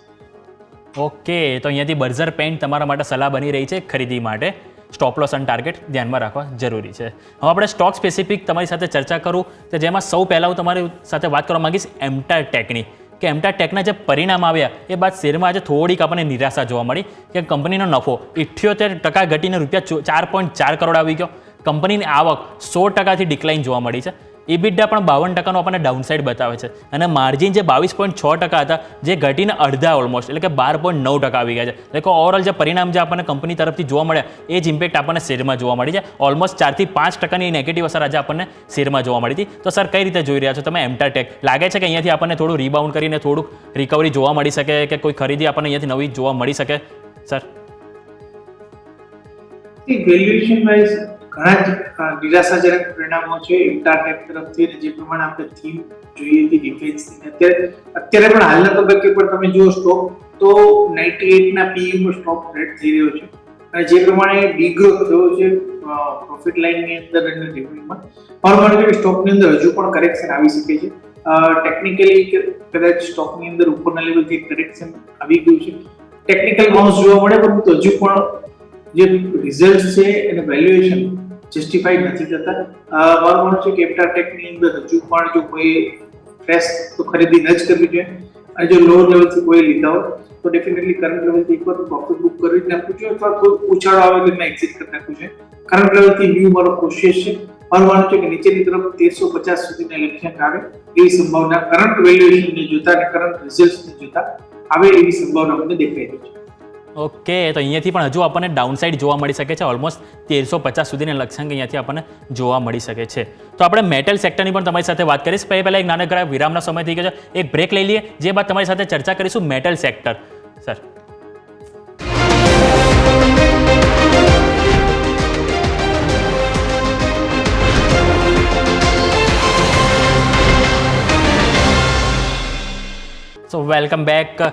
ઓકે, તો અહીંયાથી બર્જર પેન્ટ તમારા માટે સલાહ બની રહી છે ખરીદી માટે. સ્ટોપ લોસ અને ટાર્ગેટ ધ્યાનમાં રાખવા જરૂરી છે. હવે આપણે સ્ટોક સ્પેસિફિક તમારી સાથે ચર્ચા કરું તો જેમાં સૌ પહેલાં હું તમારી સાથે વાત કરવા માંગીશ એમ્ટા ટેકની, કે એમ્ટા ટેકના જે પરિણામ આવ્યા એ બાદ શેરમાં આજે થોડીક આપણને નિરાશા જોવા મળી કે કંપનીનો નફો 78% ઘટીને ₹4.4 કરોડ આવી ગયો. કંપનીની આવક 16%થી ડિક્લાઇન જોવા મળી છે. EBITDA પણ 52% આપણને ડાઉનસાઇડ બતાવે છે અને માર્જિન જે 22.6% હતા જે ઘટીને અડધા ઓલમોસ્ટ એટલે કે 12.9% આવી ગયા છે. એટલે કે ઓવરઓલ જે પરિણામ જે આપણને કંપની તરફથી જોવા મળ્યા એ જ ઇમ્પેક્ટ આપણને શેરમાં જોવા મળી છે. ઓલમોસ્ટ 4 થી 5% નેગેટિવ અસર આજે આપણને શેરમાં જોવા મળી હતી. તો સર કઈ રીતે જોઈ રહ્યા છો તમે એમટાટેક? લાગે છે કે અહીંયાથી આપણને થોડું રીબાઉન્ડ કરીને થોડુંક રિકવરી જોવા મળી શકે કે કોઈ ખરીદી આપણને અહીંયાથી નવી જોવા મળી શકે સર? વેલ્યુએશન વાઇઝ ઘણા જ નિરાશાજનક પરિણામો છે એમટાટેક તરફથી, અને જે પ્રમાણે આપણે થીમ જોઈએ હતી ડિફેન્સની, અત્યારે પણ હાલના તબક્કે પણ તમે જુઓ સ્ટોક તો 98 ના પીઈ પર સ્ટોક ટ્રેડ થઈ રહ્યો છે, અને જે પ્રમાણે ડીગ્રોથ થયો છે પ્રોફિટ લાઇનની અંદર અને રેવન્યુમાં, પણ મને સ્ટોકની અંદર હજુ પણ કરેક્શન આવી શકે છે. ટેકનિકલી કદાચ સ્ટોકની અંદર ઉપરના લેવલથી કરેક્શન આવી ગયું છે, ટેકનિકલ બાઉન્સ જોવા મળે, પરંતુ હજુ પણ જે રિઝલ્ટ છે અને વેલ્યુએશન જસ્ટિફાઈડ નથી થતા. મારું માનવું છે કે એમટાટેકની અંદર હજુ પણ જો કોઈ ફ્રેશ તો ખરીદી ન જ કરવી જોઈએ, અને જો લો લેવલથી કોઈ લીધા હોય તો ડેફિનેટલી કરંટ લેવલથી એકવાર પ્રોફિટ બુક કરી જ નાખવું જોઈએ, અથવા કોઈ ઉછાળો આવે તો એમાં એક્ઝિટ કરી નાખવું જોઈએ. કરંટ લેવલથી વ્યૂ મારો કોશિશ છે. મારું માનવું છે કે નીચેની તરફ 1350 સુધીના લક્ષ્યાંક આવે એવી સંભાવના કરંટ વેલ્યુએશનને જોતા અને કરંટ રિઝલ્ટ્સને જોતા આવે એવી સંભાવના મને દેખાઈ રહી છે. ઓકે, તો અહીંયાથી પણ હજુ આપણને ડાઉનસાઇડ જોવા મળી શકે છે. ઓલમોસ્ટ 1350 સુધીના લક્ષ્યાંક અહીંયાથી આપણને જોવા મળી શકે છે. તો આપણે મેટલ સેક્ટરની પણ તમારી સાથે વાત કરીશ. પહેલાં એક નાનકડા વિરામનો સમય થઈ ગયો છે, એક બ્રેક લઈ લઈએ, જે બાદ તમારી સાથે ચર્ચા કરીશું metal sector. Sir so welcome back.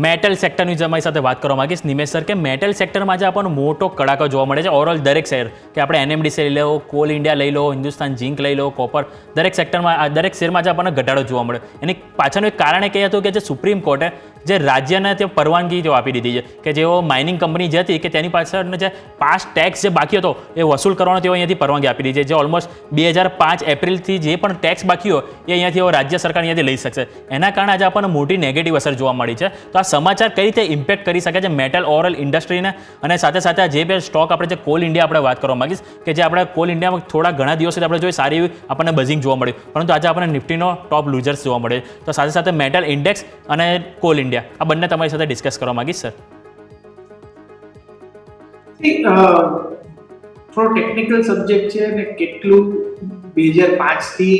Metal સેક્ટરની તમારી સાથે વાત કરવા માંગીશ નિમેશ સર કે મેટલ સેક્ટરમાં આજે આપણને મોટો કડાકો જોવા મળે છે. ઓવરઓલ દરેક શેર કે આપણે એનએમડીસી લઈ લો, કોલ ઇન્ડિયા લઈ લો, હિન્દુસ્તાન ઝિંક લઈ લો, કોપર, દરેક સેક્ટરમાં દરેક શેરમાં આજે આપણને ઘટાડો જોવા મળે. એની પાછળનું એક કારણ એ કહે હતું કે જે સુપ્રીમ કોર્ટે જે રાજ્યને તે પરવાનગી તેઓ આપી દીધી છે કે જેઓ માઇનિંગ કંપની જે હતી કે તેની પાછળનો જે પાસ્ટ ટેક્સ જે બાકી હતો એ વસૂલ કરવાનો તેઓ અહીંયાથી પરવાનગી આપી દીધી છે. જે ઓલમોસ્ટ 2005 એપ્રિલથી જે પણ ટેક્સ બાકી હોય એ અહીંયાથી રાજ્ય સરકાર અહીંયાથી લઈ શકશે. એના કારણે આજે આપણને મોટી નેગેટિવ અસર જોવા મળી છે. તો આ સમાચાર કઈ રીતે ઇમ્પેક્ટ કરી શકે છે મેટલ ઓવરઓલ ઇન્ડસ્ટ્રીને, અને સાથે સાથે જે બે સ્ટોક આપણે જે કોલ ઇન્ડિયા આપણે વાત કરવા માંગીશ કે જે આપણે કોલ ઇન્ડિયામાં થોડા ઘણા દિવસથી આપણે જોઈએ સારી એવી આપણને બઝિંગ જોવા મળ્યું, પરંતુ આજે આપણને નિફ્ટીનો ટોપ લૂઝર્સ જોવા મળે. તો સાથે સાથે મેટલ ઇન્ડેક્સ અને કોલ ઇન્ડિયા આ બંને તમારી સાથે ડિસ્કસ કરવા માંગીશ સર. થોડો ટેકનિકલ સબ્જેક્ટ છે અને કેટલું 2005 થી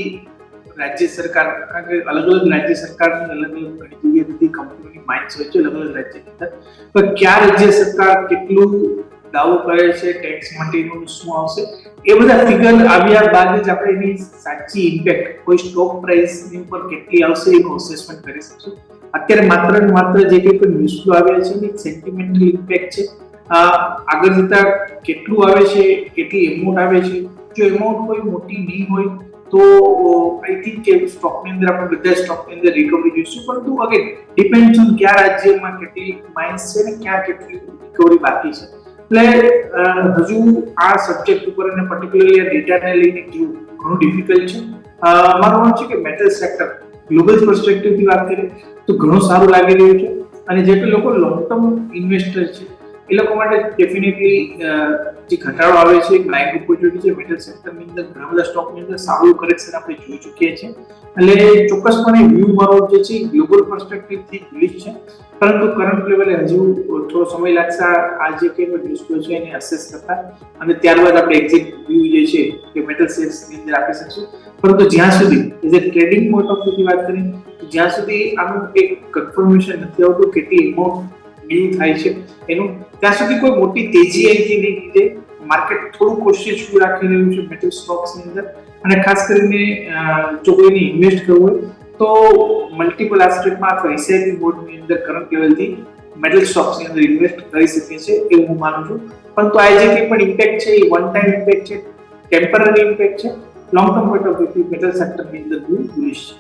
રાજ્ય સરકાર, કારણ કે અલગ અલગ રાજ્ય સરકારની અલગ અલગ ઘણી જગ્યાએ બધી કંપનીઓની માઇન્સ હોય છે અલગ અલગ રાજ્યની અંદર, તો કયા રાજ્ય સરકાર કેટલું દાવો કરે છે ટેક્સ માટેનું શું આવશે એ બધા ફિગર આવ્યા બાદ જ આપણે એની સાચી ઇમ્પેક્ટ કોઈ સ્ટોક પ્રાઇસની ઉપર કેટલી આવશે એનું અસેસમેન્ટ કરી શકશું. અત્યારે માત્ર ને માત્ર જે કંઈ પણ ન્યૂઝ ફ્લો આવ્યા છે એ સેન્ટિમેન્ટલ ઇમ્પેક્ટ છે. આગળ જતા કેટલું આવે છે, કેટલી એમાઉન્ટ આવે છે, જો એમાઉન્ટ કોઈ મોટી નહીં હોય તો આઈ થિંક કે સ્ટોકની અંદર આપણે બધા સ્ટોકની અંદર રિકવરી જોઈશું, પરંતુ અગેન ડિપેન્ડ્સ ઓન કયા રાજ્યમાં કેટલી માઇન્સ છે ને ક્યાં કેટલી રિકવરી બાકી છે. એટલે હજુ આ સબ્જેક્ટ ઉપર અને પર્ટિક્યુલરલી આ ડેટાને લઈને કેવું ઘણું ડિફિકલ્ટ છે. મારું માનવું છે કે મેટલ સેક્ટર ગ્લોબલ પર્સપેક્ટિવથી વાત કરીએ તો ઘણું સારું લાગી રહ્યું છે, અને જે લોકો લોંગ ટર્મ ઇન્વેસ્ટર છે એ લોકો માટે ડેફિનેટલી જે ઘટાડો આવે છે એક બાઇંગ ઓપોર્ચ્યુનિટી છે. મેટલ સેક્ટરની અંદર ઘણા બધા સ્ટોકની અંદર સારું કરેક્શન આપણે જોઈ ચૂકીએ છીએ, એટલે ચોક્કસપણે વ્યૂ મારો જે છે ગ્લોબલ પર્સપેક્ટિવથી બુલિશ છે, પરંતુ કરંટ લેવલે હજુ થોડો સમય લાગશે આ જે કંઈ ન્યૂઝ ફ્લો છે એને અસેસ કરતા, અને ત્યારબાદ આપણે એક્ઝિટ વ્યૂ જે છે કે મેટલ શેર્સની અંદર આપી શકશું. પરંતુ જ્યાં સુધી as a trading point of વ્યૂથી વાત કરીએ તો જ્યાં સુધી આનું એક કન્ફર્મેશન નથી આવતું કેટલી એમાઉન્ટ ન્યૂ થાય છે એનું, ત્યાં સુધી કોઈ મોટી તેજી આવી નહીં લીધે માર્કેટ થોડું કોશિશ રાખી રહ્યું છે મેટલ સ્ટોક્સની અંદર, અને ખાસ કરીને જો કોઈને ઇન્વેસ્ટ કરવું હોય તો મલ્ટિપલ આસ્પેક્ટમાં અથવા એસઆઈપી બોર્ડની અંદર કરંટ લેવલથી મેટલ સ્ટોક્સની અંદર ઇન્વેસ્ટ કરી શકીએ છીએ એવું હું માનું છું. પરંતુ આ જે કંઈ પણ ઇમ્પેક્ટ છે એ વન ટાઈમ ઇમ્પેક્ટ છે, ટેમ્પરરી ઇમ્પેક્ટ છે. લોંગ ટર્મ પોઈન્ટ ઓફ વ્યૂથી મેટલ સેક્ટરની અંદર બુલિશ છે.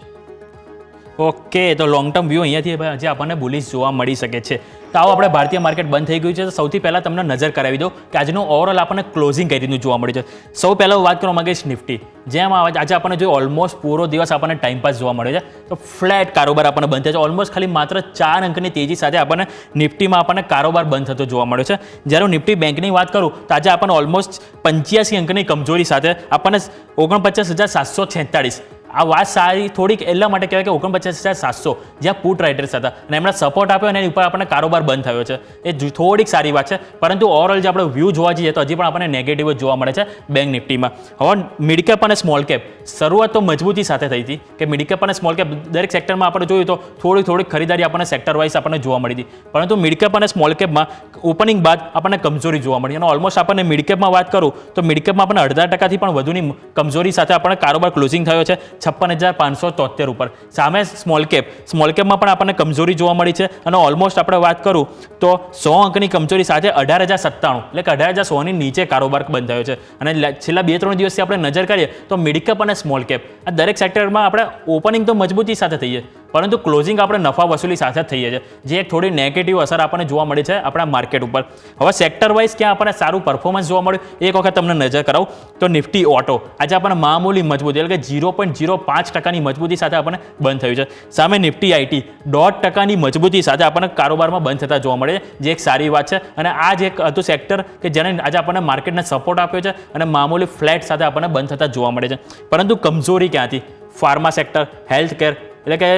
ઓકે, તો લોંગ ટર્મ વ્યૂ અહીંયાથી જે આપણને બુલિશ જોવા મળી શકે છે. તો આવો આપણે ભારતીય માર્કેટ બંધ થઈ ગયું છે, તો સૌથી પહેલાં તમને નજર કરાવી દો કે આજનું ઓવરઓલ આપણને ક્લોઝિંગ કઈ રીતનું જોવા મળ્યું છે. સૌ પહેલાં વાત કરવા માંગીશ નિફ્ટી, જેમ આજે આપણને જો ઓલમોસ્ટ પૂરો દિવસ આપણને ટાઈમ પાસ જોવા મળ્યો છે. તો ફ્લેટ કારોબાર આપણને બંધ થયો છે. ઓલમોસ્ટ ખાલી માત્ર 4 અંકની તેજી સાથે આપણને નિફ્ટીમાં આપણને કારોબાર બંધ થતો જોવા મળ્યો છે. જ્યારે હું નિફ્ટી બેંકની વાત કરું તો આજે આપણને ઓલમોસ્ટ 85 અંકની કમજોરી સાથે આપણને 49,746. આ વાત સારી થોડીક એટલા માટે કહેવાય કે 49,700 જ્યાં પુટ રાઇટર્સ હતા અને એમણે સપોર્ટ આપ્યો અને એની ઉપર આપણને કારોબાર બંધ થયો છે. એ થોડીક સારી વાત છે, પરંતુ ઓવરઓલ જે આપણે વ્યૂ જોવા જઈએ તો હજી પણ આપણને નેગેટિવ જ જોવા મળે છે બેંક નિફ્ટીમાં. હવે મિડ કેપ અને સ્મોલ કેપ શરૂઆત તો મજબૂતી સાથે થઈ હતી કે મિડ કેપ અને સ્મોલ કેપ દરેક સેક્ટરમાં આપણે જોયું તો થોડીક ખરીદારી આપણને સેક્ટર વાઇઝ આપણને જોવા મળી હતી, પરંતુ મિડ કેપ અને સ્મોલ કેપમાં ઓપનિંગ બાદ આપણને કમજોરી જોવા મળી. અને ઓલમોસ્ટ આપણને મિડ કેપમાં વાત કરું તો મિડ કેપમાં આપણને 0.5% પણ વધુની કમજોરી સાથે આપણને કારોબાર ક્લોઝિંગ થયો છે 56,573 ઉપર. સામે સ્મોલ કેપમાં પણ આપણને કમજોરી જોવા મળી છે અને ઓલમોસ્ટ આપણે વાત કરું તો 100 અંકની કમજોરી સાથે 18,097 એટલે કે 18,100 ની નીચે કારોબાર બંધ થયો છે. અને છેલ્લા 2-3 દિવસથી આપણે નજર કરીએ તો મિડ કેપ અને સ્મોલ કેપ આ દરેક સેક્ટરમાં આપણે ઓપનિંગ તો મજબૂતી સાથે થઈએ, પરંતુ ક્લોઝિંગ આપણે નફા વસૂલી સાથે જ થઈએ છીએ, જે એક થોડી નેગેટિવ અસર આપણને જોવા મળી છે આપણા માર્કેટ ઉપર. હવે સેક્ટર વાઇઝ ક્યાં આપણને સારું પરફોર્મન્સ જોવા મળ્યું એક વખત તમને નજર કરાવું તો નિફ્ટી ઓટો આજે આપણને મામૂલી મજબૂતી એટલે કે 0.05%ની મજબૂતી સાથે આપણને બંધ થયું છે. સામે નિફ્ટી આઈટી 1.5%ની મજબૂતી સાથે આપણને કારોબારમાં બંધ થતા જોવા મળે છે, જે એક સારી વાત છે. અને આ જ એક હતું સેક્ટર કે જેને આજે આપણને માર્કેટને સપોર્ટ આપ્યો છે અને મામૂલી ફ્લેટ સાથે આપણને બંધ થતા જોવા મળે છે. પરંતુ કમજોરી ક્યાંથી? ફાર્મા સેક્ટર, હેલ્થ કેર, એટલે કે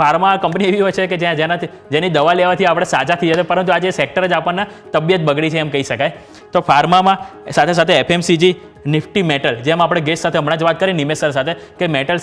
ફાર્મા કંપની એવી હોય છે કે જેની દવા લેવાથી આપણે સાજા થઈ જશે, પરંતુ આજે સેક્ટર જ આપણને તબિયત બગડી છે એમ કહી શકાય. તો ફાર્મામાં સાથે FMCG, નિફ્ટી મેટલ, જેમ આપણે ગેસ સાથે હમણાં જ વાત કરી નિમેશ સર સાથે કે મેટલ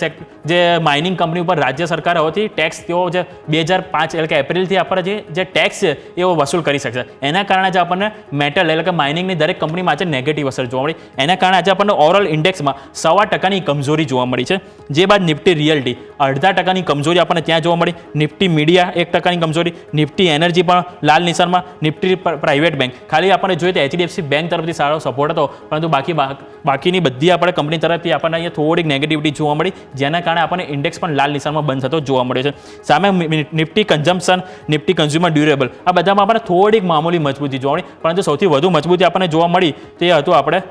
જે માઇનિંગ કંપની ઉપર રાજ્ય સરકાર હોતી ટેક્સ તેઓ જે 2005 એટલે કે એપ્રિલથી આપણે જે ટેક્સ છે એવો વસૂલ કરી શકશે. એના કારણે આજે આપણને મેટલ એટલે કે માઇનિંગની દરેક કંપનીમાં આજે નેગેટિવ અસર જોવા મળી. એના કારણે આજે આપણને ઓવરઓલ ઇન્ડેક્સમાં 1.25%ની કમજોરી જોવા મળી છે. જે બાદ નિફ્ટી રિયલ્ટી 0.5%ની કમજોરી આપણને ત્યાં જોવા મળી. નિફ્ટી મીડિયા 1%ની કમજોરી, નિફ્ટી એનર્જી પણ લાલ નિશાનમાં, નિફ્ટી પ્રાઇવેટ બેંક ખાલી આપણને જોઈએ તો HDFC બેંક તરફથી સારો સપોર્ટ હતો, પરંતુ બાકીની બધી આપણે કંપની તરફથી આપણને અહીંયા થોડીક નેગેટિવિટી જોવા મળી, જેના કારણે આપણને ઇન્ડેક્સ પણ લાલ નિશાનમાં બંધ થતો જોવા મળ્યો છે. સામે Nifty consumption, Nifty consumer durable આ બધામાં આપણને થોડીક મામૂલી મજબૂતી જોવા મળી, પરંતુ સૌથી વધુ મજબૂતી આપણને જોવા મળી તે હતું આપણે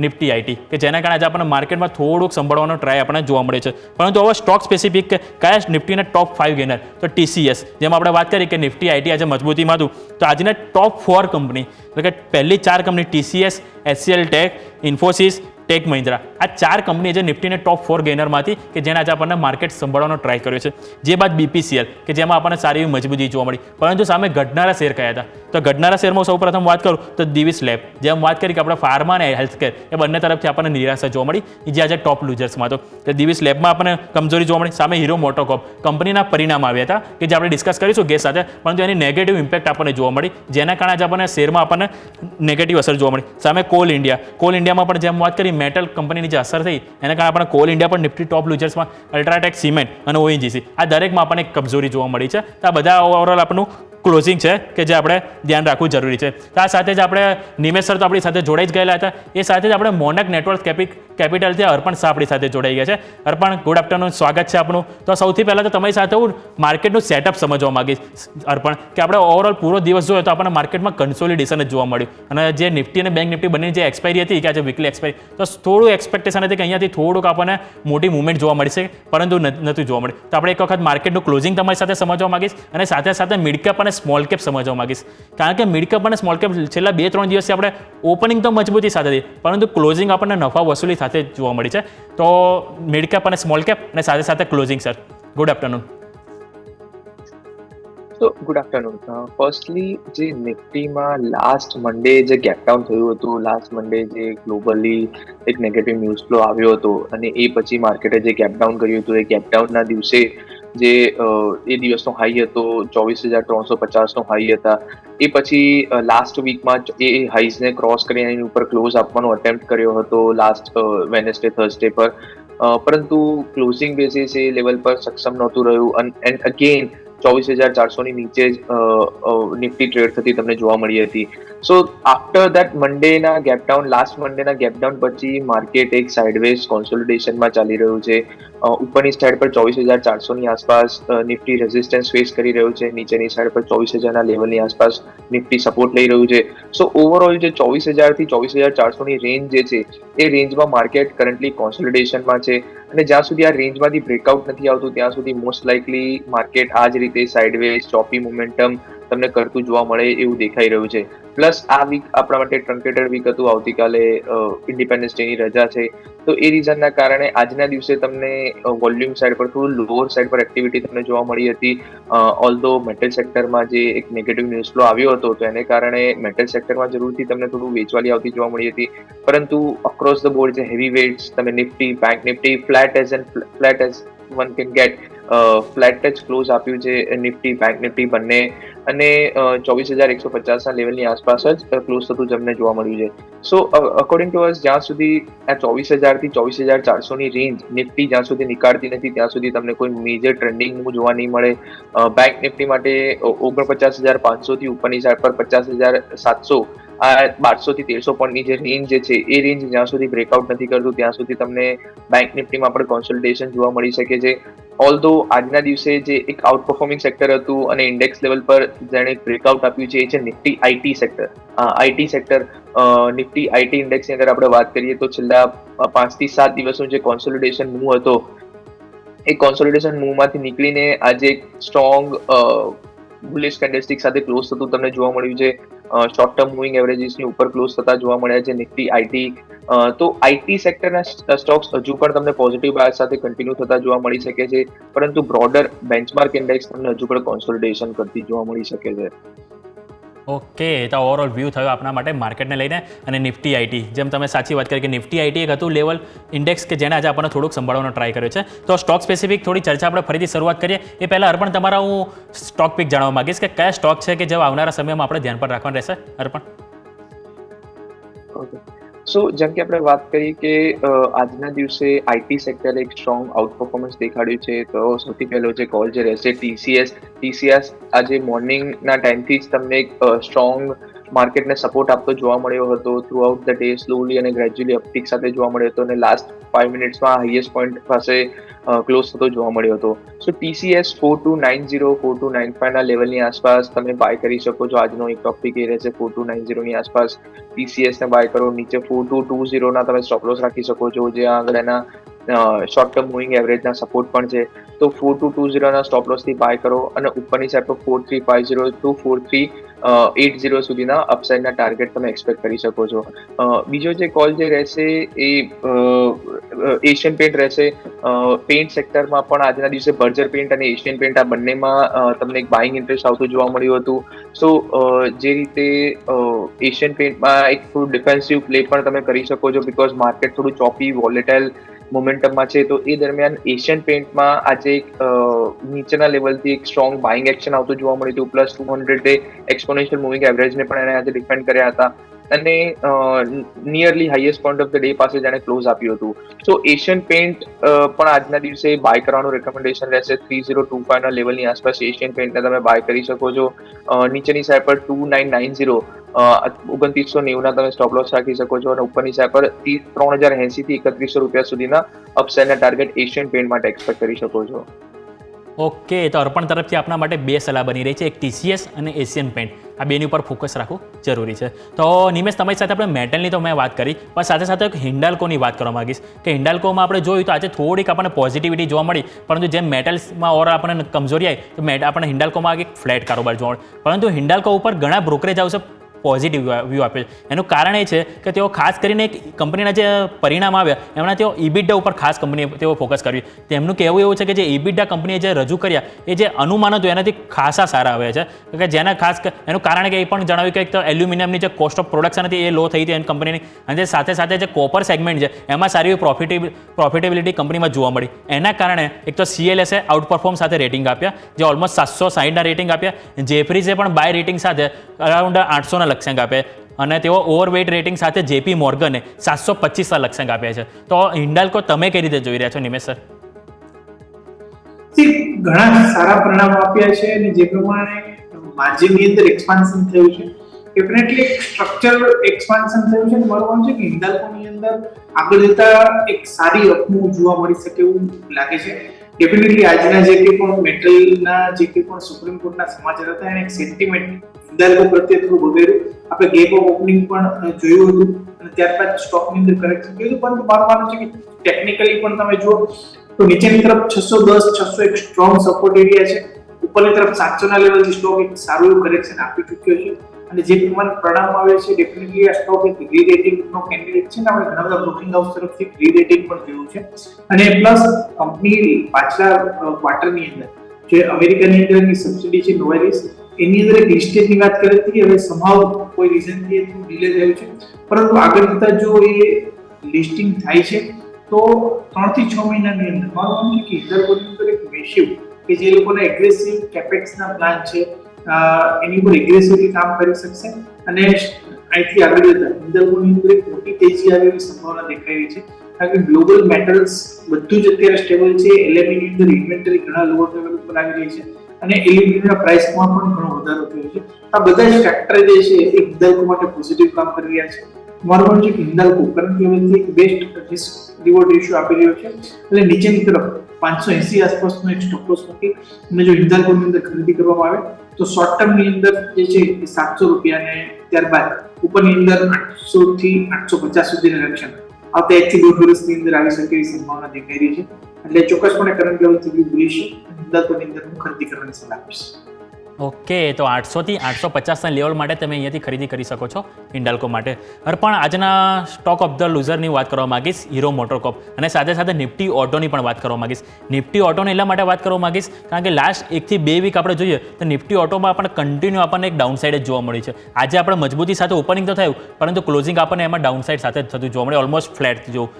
નિફ્ટી આઈટી કે જેના કારણે આજે આપણને માર્કેટમાં થોડુંક સંભાળવાનો ટ્રાય આપણને જોવા મળે છે. પરંતુ હવે સ્ટોક સ્પેસિફિક કે કયા નિફ્ટીના ટોપ 5 ગેનર, તો TCS જેમ આપણે વાત કરી કે નિફ્ટી આઈટી આજે મજબૂતીમાં હતું, તો આજના ટોપ 4 કંપની એટલે કે પહેલી 4 company TCS, HCL tech, Infosys, tech Mahindra આ 4 કંપની જે નિફ્ટીને ટોપ 4 ગેનરમાંથી કે જેને આજે આપણને માર્કેટ સંભાળવાનો ટ્રાય કર્યો છે. જે બાદ BPCL કે જેમાં આપણને સારી એવી મજબૂતી જોવા મળી, પરંતુ સામે ઘટનારા શેર કયા હતા? તો ઘટનારા શેરમાં સૌ પ્રથમ વાત કરું તો દિવીસ લેબ, જેમ વાત કરી કે આપણે ફાર્મા અને હેલ્થકેર એ બંને તરફથી આપણને નિરાશા જોવા મળી, જે આજે ટોપ લૂઝર્સમાં હતો. તો દિવીસ લેબમાં આપણને કમજોરી જોવા મળી. સામે હીરો મોટોકોપ કંપનીના પરિણામ આવ્યા હતા કે જે આપણે ડિસ્કસ કરીશું ગેસ સાથે, પરંતુ એની નેગેટિવ ઇમ્પેક્ટ આપણને જોવા મળી, જેના કારણે આજે આપણને શેરમાં આપણને નેગેટિવ અસર જોવા મળી. સામે કોલ ઇન્ડિયામાં પણ જેમ વાત કરી મેટલ કંપનીની જે અસર થઈ એના કારણે આપણને કોલ ઇન્ડિયા પણ નિફ્ટી ટોપ લૂઝર્સમાં, અલ્ટ્રાટેક, સિમેન્ટ અને ONGC આ દરેકમાં આપણને કમજોરી જોવા મળી છે. તો આ બધા ઓવરઓલ આપણું ક્લોઝિંગ છે કે જે આપણે ધ્યાન રાખવું જરૂરી છે. તો આ સાથે જ આપણે નિમેશ સર તો આપણી સાથે જોડાઈ જ ગયેલા હતા, એ સાથે જ આપણે મોનક નેટવર્ક કેપિટલથી અર્પણ શાહ આપણી સાથે જોડાઈ ગયા છે. અર્પણ, ગુડ આફ્ટરનૂન, સ્વાગત છે આપણું. તો સૌથી પહેલાં તો તમારી સાથે હું માર્કેટનું સેટઅપ સમજવા માંગીશ અર્પણ, કે આપણે ઓવરઓલ પૂરો દિવસ જોયો તો આપણને માર્કેટમાં કન્સોલિડેશન જ જોવા મળ્યું, અને જે નિફ્ટી અને બેંક નિફ્ટી બંનેની જે એક્સપાયરી હતી કે આજે વીકલી એક્સપાયરી, તો થોડું એક્સપેક્ટેશન હતી કે અહીંયાથી થોડુંક આપણને મોટી મૂવમેન્ટ જોવા મળશે, પરંતુ નહોતું જોવા મળ્યું. તો આપણે એક વખત માર્કેટનું ક્લોઝિંગ તમારી સાથે સમજવા માંગીશ અને સાથે મિડ કેપ અને સ્મોલ કેપ સમજવા માંગીશ, કારણ કે મિડ કેપ અને સ્મોલ કેપ છેલ્લા 2-3 દિવસથી આપણે ઓપનિંગ તો મજબૂતી સાથે હતી, પરંતુ ક્લોઝિંગ આપણને નફા વસૂલી સાથે જોવા મળી છે. તો મિડ કેપ અને સ્મોલ કેપ અને સાથે closing sir, good afternoon. So, good afternoon. Firstly, જે નિફ્ટીમાં લાસ્ટ મંડે જે ગેપડાઉન થયું હતું, લાસ્ટ મંડે જે ગ્લોબલી એક નેગેટિવ ન્યૂઝ ફ્લો આવ્યો હતો અને એ પછી માર્કેટે જે ગેપડાઉન કર્યું હતું, એ ગેપડાઉનના દિવસે જે એ દિવસનો હાઈ હતો 24,350નો હાઈ હતા, એ પછી લાસ્ટ વીકમાં એ હાઈઝને ક્રોસ કરીને એની ઉપર ક્લોઝ આપવાનો અટેમ્પ્ટ કર્યો હતો લાસ્ટ વેનસડે થર્સડે પર, પરંતુ ક્લોઝિંગ બેસિસ એ લેવલ પર સક્ષમ નહોતું રહ્યું. એન્ડ અગેન 24,400ની નીચે જ નિફ્ટી ટ્રેડ થતી તમને જોવા મળી હતી. સો આફ્ટર દેટ મંડેના ગેપડાઉન, લાસ્ટ મંડેના ગેપડાઉન પછી માર્કેટ એક સાઇડવેઝ કોન્સોલિડેશનમાં ચાલી રહ્યું છે. ઉપરની સાઈડ પર 24,400ની આસપાસ નિફ્ટી રેઝિસ્ટન્સ ફેસ કરી રહ્યું છે, નીચેની સાઈડ પર 24,000ના લેવલની આસપાસ નિફ્ટી સપોર્ટ લઈ રહ્યું છે. સો ઓવરઓલ જે 24,000 થી 24,400ની રેન્જ જે છે એ રેન્જમાં માર્કેટ કરન્ટલી કોન્સોલિડેશનમાં છે, અને જ્યાં સુધી આ રેન્જમાંથી બ્રેકઆઉટ નથી આવતું ત્યાં સુધી મોસ્ટ લાઇકલી માર્કેટ આ જ રીતે સાઇડવેઝ ચોપી મોમેન્ટમ તમને કરતું જોવા મળે એવું દેખાઈ રહ્યું છે. પ્લસ આ વીક આપણા માટે ટ્રંકેટેડ વીક હતું, આવતીકાલે ઇન્ડિપેન્ડન્સ ડેની રજા છે, તો એ રીઝનના કારણે આજના દિવસે તમને વોલ્યુમ સાઇડ પર થોડું લોઅર સાઇડ પર એક્ટિવિટી તમને જોવા મળી હતી. ઓલ્ધો મેટલ સેક્ટરમાં જે એક નેગેટિવ ન્યૂઝ ફ્લો આવ્યો હતો તો એને કારણે મેટલ સેક્ટરમાં જરૂરથી તમને થોડું વેચવાલી આવતી જોવા મળી હતી, પરંતુ અક્રોસ ધ બોર્ડ જે હેવી વેઇટ્સ તમે Nifty, bank Nifty flat as one can get flat જ ક્લોઝ આપ્યું છે નિફ્ટી, બેંક નિફ્ટી બંને, અને 24,150ના લેવલની આસપાસ જ ક્લોઝ થતું તમને જોવા મળ્યું છે. સો અકોર્ડિંગ ટુ અસ જ્યાં સુધી આ 24,000 થી 24,400ની રેન્જ નિફ્ટી જ્યાં સુધી નીકાળતી નથી ત્યાં સુધી તમને કોઈ મેજર ટ્રેન્ડિંગ મૂવ જોવા નહીં મળે. બેંક નિફ્ટી માટે 49,500 થી ઉપરની સાઈડ પર 50,700 આ 1200 થી 1300 પોઈન્ટની જે રેન્જ જે છે એ રેન્જ જ્યાં સુધી બ્રેકઆઉટ નથી કરતું ત્યાં સુધી તમને બેંક નિફ્ટીમાં પણ કોન્સોલિડેશન જોવા મળી શકે છે. ઓલ્ધો આજના દિવસે જે એક આઉટ પરફોર્મિંગ સેક્ટર હતું અને ઇન્ડેક્સ લેવલ પર જેણે બ્રેકઆઉટ આપ્યું છે એ છે Nifty IT sector. IT sector Nifty IT ઇન્ડેક્સની અંદર આપણે વાત કરીએ તો છેલ્લા 5 થી 7 દિવસનો જે કોન્સોલિડેશન મૂવ હતો એ કોન્સોલિડેશન મૂવમાંથી નીકળીને આજે એક સ્ટ્રોંગ બુલિશ કેન્ડલસ્ટિક સાથે ક્લોઝ થતું તમને જોવા મળ્યું છે. શોર્ટ ટર્મ મૂવિંગ એવરેજીસની ઉપર ક્લોઝ થતા જોવા મળ્યા છે નિફ્ટી આઈટી. તો આઈટી સેક્ટરના સ્ટોક્સ હજુ પણ તમને પોઝિટિવ બાયસ સાથે કન્ટિન્યુ થતા જોવા મળી શકે છે, પરંતુ બ્રોડર બેન્ચમાર્ક ઇન્ડેક્સ તમને હજુ પણ કોન્સોલિડેશન કરતી જોવા મળી શકે છે. ઓકે, તો ઓવરઓલ વ્યૂ થયો આપણા માટે માર્કેટને લઈને અને નિફ્ટી આઈટી, જેમ તમે સાચી વાત કરી કે નિફ્ટી આઈટી એક હતું લેવલ ઇન્ડેક્સ કે જેને આજે આપણને થોડુંક સંભાળવાનો ટ્રાય કર્યો છે. તો સ્ટોક સ્પેસિફિક થોડી ચર્ચા આપણે ફરીથી શરૂઆત કરીએ એ પહેલાં અર્પણ તમારા હું સ્ટોક પિક જાણવા માંગીશ કે કયા સ્ટોક છે કે જે આવનારા સમયમાં આપણે ધ્યાન પર રાખવાનું રહેશે. અર્પણ. ઓકે, સો જેમ કે આપણે વાત કરી કે આજના દિવસે આઈટી સેક્ટરે એક સ્ટ્રોંગ આઉટ પરફોર્મન્સ દેખાડ્યું છે, તો સૌથી પહેલો જે કોલ જે રહેશે ટીસીએસ આજે મોર્નિંગના ટાઈમથી જ તમને એક સ્ટ્રોંગ માર્કેટને સપોર્ટ આપતો જોવા મળ્યો હતો. Through out the day slowly અને ગ્રેજ્યુઅલી અપટીક સાથે જોવા મળ્યો હતો અને લાસ્ટ 5 મિનિટ્સમાં હાઈએસ્ટ પોઈન્ટ પાસે ક્લોઝ થતો જોવા મળ્યો હતો. સો ટીસીએસ 4290 4295ના લેવલની આસપાસ તમે બાય કરી શકો છો. આજનો એક ટોપિક એ રહેશે 4290ની આસપાસ ટીસીએસને બાય કરો. નીચે 4220ના તમે સ્ટોપ લોસ રાખી શકો છો, જે આગળ એના શોર્ટ ટર્મ મૂવિંગ એવરેજના સપોર્ટ પણ છે. તો 4220ના સ્ટોપ લોસથી બાય કરો અને ઉપરની સાઈડ પર 4350 ટુ 4380 સુધીના અપસાઇડના ટાર્ગેટ તમે એક્સપેક્ટ કરી શકો છો. બીજો જે કોલ જે રહેશે એ એશિયન પેન્ટ રહેશે. પેન્ટ સેક્ટરમાં પણ આજના દિવસે બર્જર પેન્ટ અને એશિયન પેન્ટ આ બંનેમાં તમને એક બાઇંગ ઇન્ટરેસ્ટ આવતું જોવા મળ્યું હતું. સો જે રીતે એશિયન પેન્ટમાં એક થોડું ડિફેન્સિવ પ્લે પણ તમે કરી શકો છો, બિકોઝ માર્કેટ થોડું ચોપી વોલેટાઇલ મોમેન્ટમમાં છે. તો એ દરમિયાન એશિયન પેન્ટમાં આજે એક નીચેના લેવલથી એક સ્ટ્રોંગ બાઇંગ એક્શન આવતું જોવા મળ્યું હતું. પ્લસ 200 એક્સપોનેન્શિયલ મૂવિંગ એવરેજને પણ એને આજે ડિફેન્ડ કર્યા હતા અને nearly highest point of the day પાસે જેને ક્લોઝ આપ્યું હતું. સો એશિયન પેન્ટ પણ આજના દિવસે બાય કરવાનું રેકમેન્ડેશન રહેશે. 3025ના લેવલની આસપાસ એશિયન પેન્ટને તમે બાય કરી શકો છો. નીચેની સાઈડ પર 2990 2990ના તમે સ્ટોપ લોસ રાખી શકો છો અને ઉપરની સાઈડ પર 3080 થી 3100 રૂપિયા સુધીના અપસાઇડના ટાર્ગેટ એશિયન પેન્ટ માટે એક્સપેક્ટ કરી શકો છો. ઓકે, તો અર્પણ તરફથી આપણા માટે બે સલાહ બની રહી છે, એક ટીસીએસ અને એશિયન પેન્ટ. આ બેની ઉપર ફોકસ રાખવું જરૂરી છે. તો નિમેશ, તમારી સાથે આપણે મેટલની તો મેં વાત કરી, પણ સાથે સાથે એક હિન્ડાલ્કોની વાત કરવા માંગીશ કે હિન્ડાલ્કોમાં આપણે જોયું તો આજે થોડીક આપણને પોઝિટિવિટી જોવા મળી, પરંતુ જેમ મેટલ્સમાં ઓર આપણને કમજોરી આવી તો આપણને હિન્ડાલ્કોમાં એક ફ્લેટ કારોબાર જોવા મળે. પરંતુ હિન્ડાલ્કો ઉપર ઘણા બ્રોકરેજ હાઉસે પોઝિટિવ વ્યૂ આપે છે. એનું કારણ એ છે કે તેઓ ખાસ કરીને એક કંપનીના જે પરિણામ આવ્યા એમના તેઓ ઇબિડા ઉપર ખાસ તેઓ ફોકસ કર્યું. તેમનું કહેવું એવું છે કે જે ઇબિડા કંપનીએ જે રજૂ કર્યા એ જે અનુમાન હતું એનાથી ખાસા સારા આવે છે, કે જેના ખાસ એનું કારણ કે એ પણ જણાવ્યું કે એક તો એલ્યુમિનિયમની જે કોસ્ટ ઓફ પ્રોડક્શન હતી એ લો થઈ હતી એની કંપનીની, અને સાથે સાથે જે કોપર સેગમેન્ટ છે એમાં સારી પ્રોફિટેબિલિટી કંપનીમાં જોવા મળી. એના કારણે એક તો CLSએ આઉટ પરફોર્મ સાથે રેટિંગ આપ્યા, જે ઓલમોસ્ટ 760ના રેટિંગ આપ્યા. જેફરીઝે પણ બાય રેટિંગ સાથે અરાઉન્ડ 800ના લક્ષ્યાંક આપે અને તેઓ ઓવરવેઇટ રેટિંગ સાથે JP મોર્ગને 725ના લક્ષ્યાંક આપ્યા છે. તો હિન્ડાલ્કો તમે કઈ રીતે જોઈ રહ્યા છો નિમેશ સર? ઘણા સારા પરિણામો આપ્યા છે અને જે પ્રમાણે માર્જિનની અંદર એક્સપાન્શન થયું છે, ડેફિનેટલી એક સ્ટ્રક્ચરલ એક્સપાન્શન થયું છે. મારું માનવું છે કે હિન્દાલ્કોની અંદર આગળ જતા એક સારી અપમૂવ જોવા મળી શકે એવું લાગે છે. ડેફિનેટલી આજના જે કંઈ પણ મેટલના જે કંઈ પણ સુપ્રીમ કોર્ટના સમાચાર હતા એને એક સેન્ટિમેન્ટ હિન્દાલ્કો પ્રત્યે થોડું વગેરે આપણે ગેપ ઓફ ઓપનિંગ પણ જોયું હતું અને ત્યારબાદ સ્ટોકની અંદર કરેક્શન થયું હતું. પરંતુ મારું માનવું છે કે ટેકનિકલી પણ તમે જુઓ તો નીચેની તરફ 610 600 એક સ્ટ્રોંગ સપોર્ટ એરિયા છે, ઉપરની તરફ 700 ના લેવલથી સ્ટોક એક સારું એવું કરેક્શન આપી ચૂક્યો છે અને જે પ્રમાણે પરિણામ આવે છે ડેફિનેટલી આ સ્ટોક એક રી-રેટિંગનો કેન્ડિડેટ છે ને આપણે ઘણા બધા બ્રોકિંગ હાઉસ તરફથી રી-રેટિંગ પણ જોયું છે. અને પ્લસ કંપની પાછલા ક્વાર્ટરની અંદર જે અમેરિકાની અંદરની સબસિડી છે નોવેલિસ એની અંદર એક લિસ્ટેજની વાત કરી હતી, હવે સંભાવ કોઈ રીઝનથી એ થોડું ડિલે થયું છે, પરંતુ આગળ જતા જો એ લિસ્ટિંગ થાય છે તો 3 થી 6 મહિનાની અંદર મારું માનવું છે કે હિન્દાલ્કોની અંદર એક મેસિવ કે જે લોકોના એગ્રેસિવ કેપેક્સના પ્લાન છે એની ઉપર એગ્રેસિવલી કામ કરી શકશે અને અહીંથી આગળ જતા હિન્દાલ્કોની અંદર એક મોટી તેજી આવે એવી સંભાવના દેખાઈ રહી છે. કારણ કે ગ્લોબલ મેટલ્સ બધું જ અત્યારે સ્ટેબલ છે, એલએમઈની અંદર ઇન્વેન્ટરી ઘણા લોઅર લેવલ ઉપર આવી રહી છે અને એલ્યુમિનિયમના પ્રાઇસમાં પણ ઘણો વધારો થયો છે. આ બધા જ ફેક્ટર જે છે એ હિન્દાલ્કો માટે પોઝિટિવ કામ કરી રહ્યા છે. મારું માનવું છે કે હિન્દાલ્કો કરંટ લેવલથી એક બેસ્ટ રિસ્ક રિવોર્ડ રેશિયો આપી રહ્યો છે એટલે નીચેની તરફ 580 આસપાસનો એક સ્ટોપ લોસ મૂકી અને જો હિન્દાલ્કોની અંદર ખરીદી કરવામાં આવે તો શોર્ટ ટર્મની અંદર જે છે એ 700 રૂપિયા અને ત્યારબાદ ઉપરની અંદર 800 થી 850 સુધીના રક્ષણ આવતા 1 થી 2 વર્ષની અંદર આવી શકે એવી સંભાવના દેખાઈ રહી છે. એટલે ચોક્કસપણે કરંટ લેવલથી બુલિશ હિન્દાલ્કોની અંદર હું ખરીદી કરવાની સલાહ આપીશ. ઓકે, તો 800 થી 850ના લેવલ માટે તમે અહીંયાથી ખરીદી કરી શકો છો હિન્ડાલ્કો માટે. પણ આજના સ્ટોક ઓફ ધ લૂઝરની વાત કરવા માંગીશ હીરો મોટોકોર્પ અને સાથે સાથે નિફ્ટી ઓટોની પણ વાત કરવા માંગીશ. નિફ્ટી ઓટોને એટલા માટે વાત કરવા માંગીશ કારણ કે લાસ્ટ 1 થી 2 વીક આપણે જોઈએ તો નિફ્ટી ઓટોમાં આપણને કન્ટિન્યુ આપણને એક ડાઉનસાઇડ જ જોવા મળી છે. આજે આપણે મજબૂતી સાથે ઓપનિંગ તો થયું પરંતુ ક્લોઝિંગ આપણને એમાં ડાઉનસાઇડ સાથે જ થતું જોવા મળે, ઓલમોસ્ટ ફ્લેટ જેવું.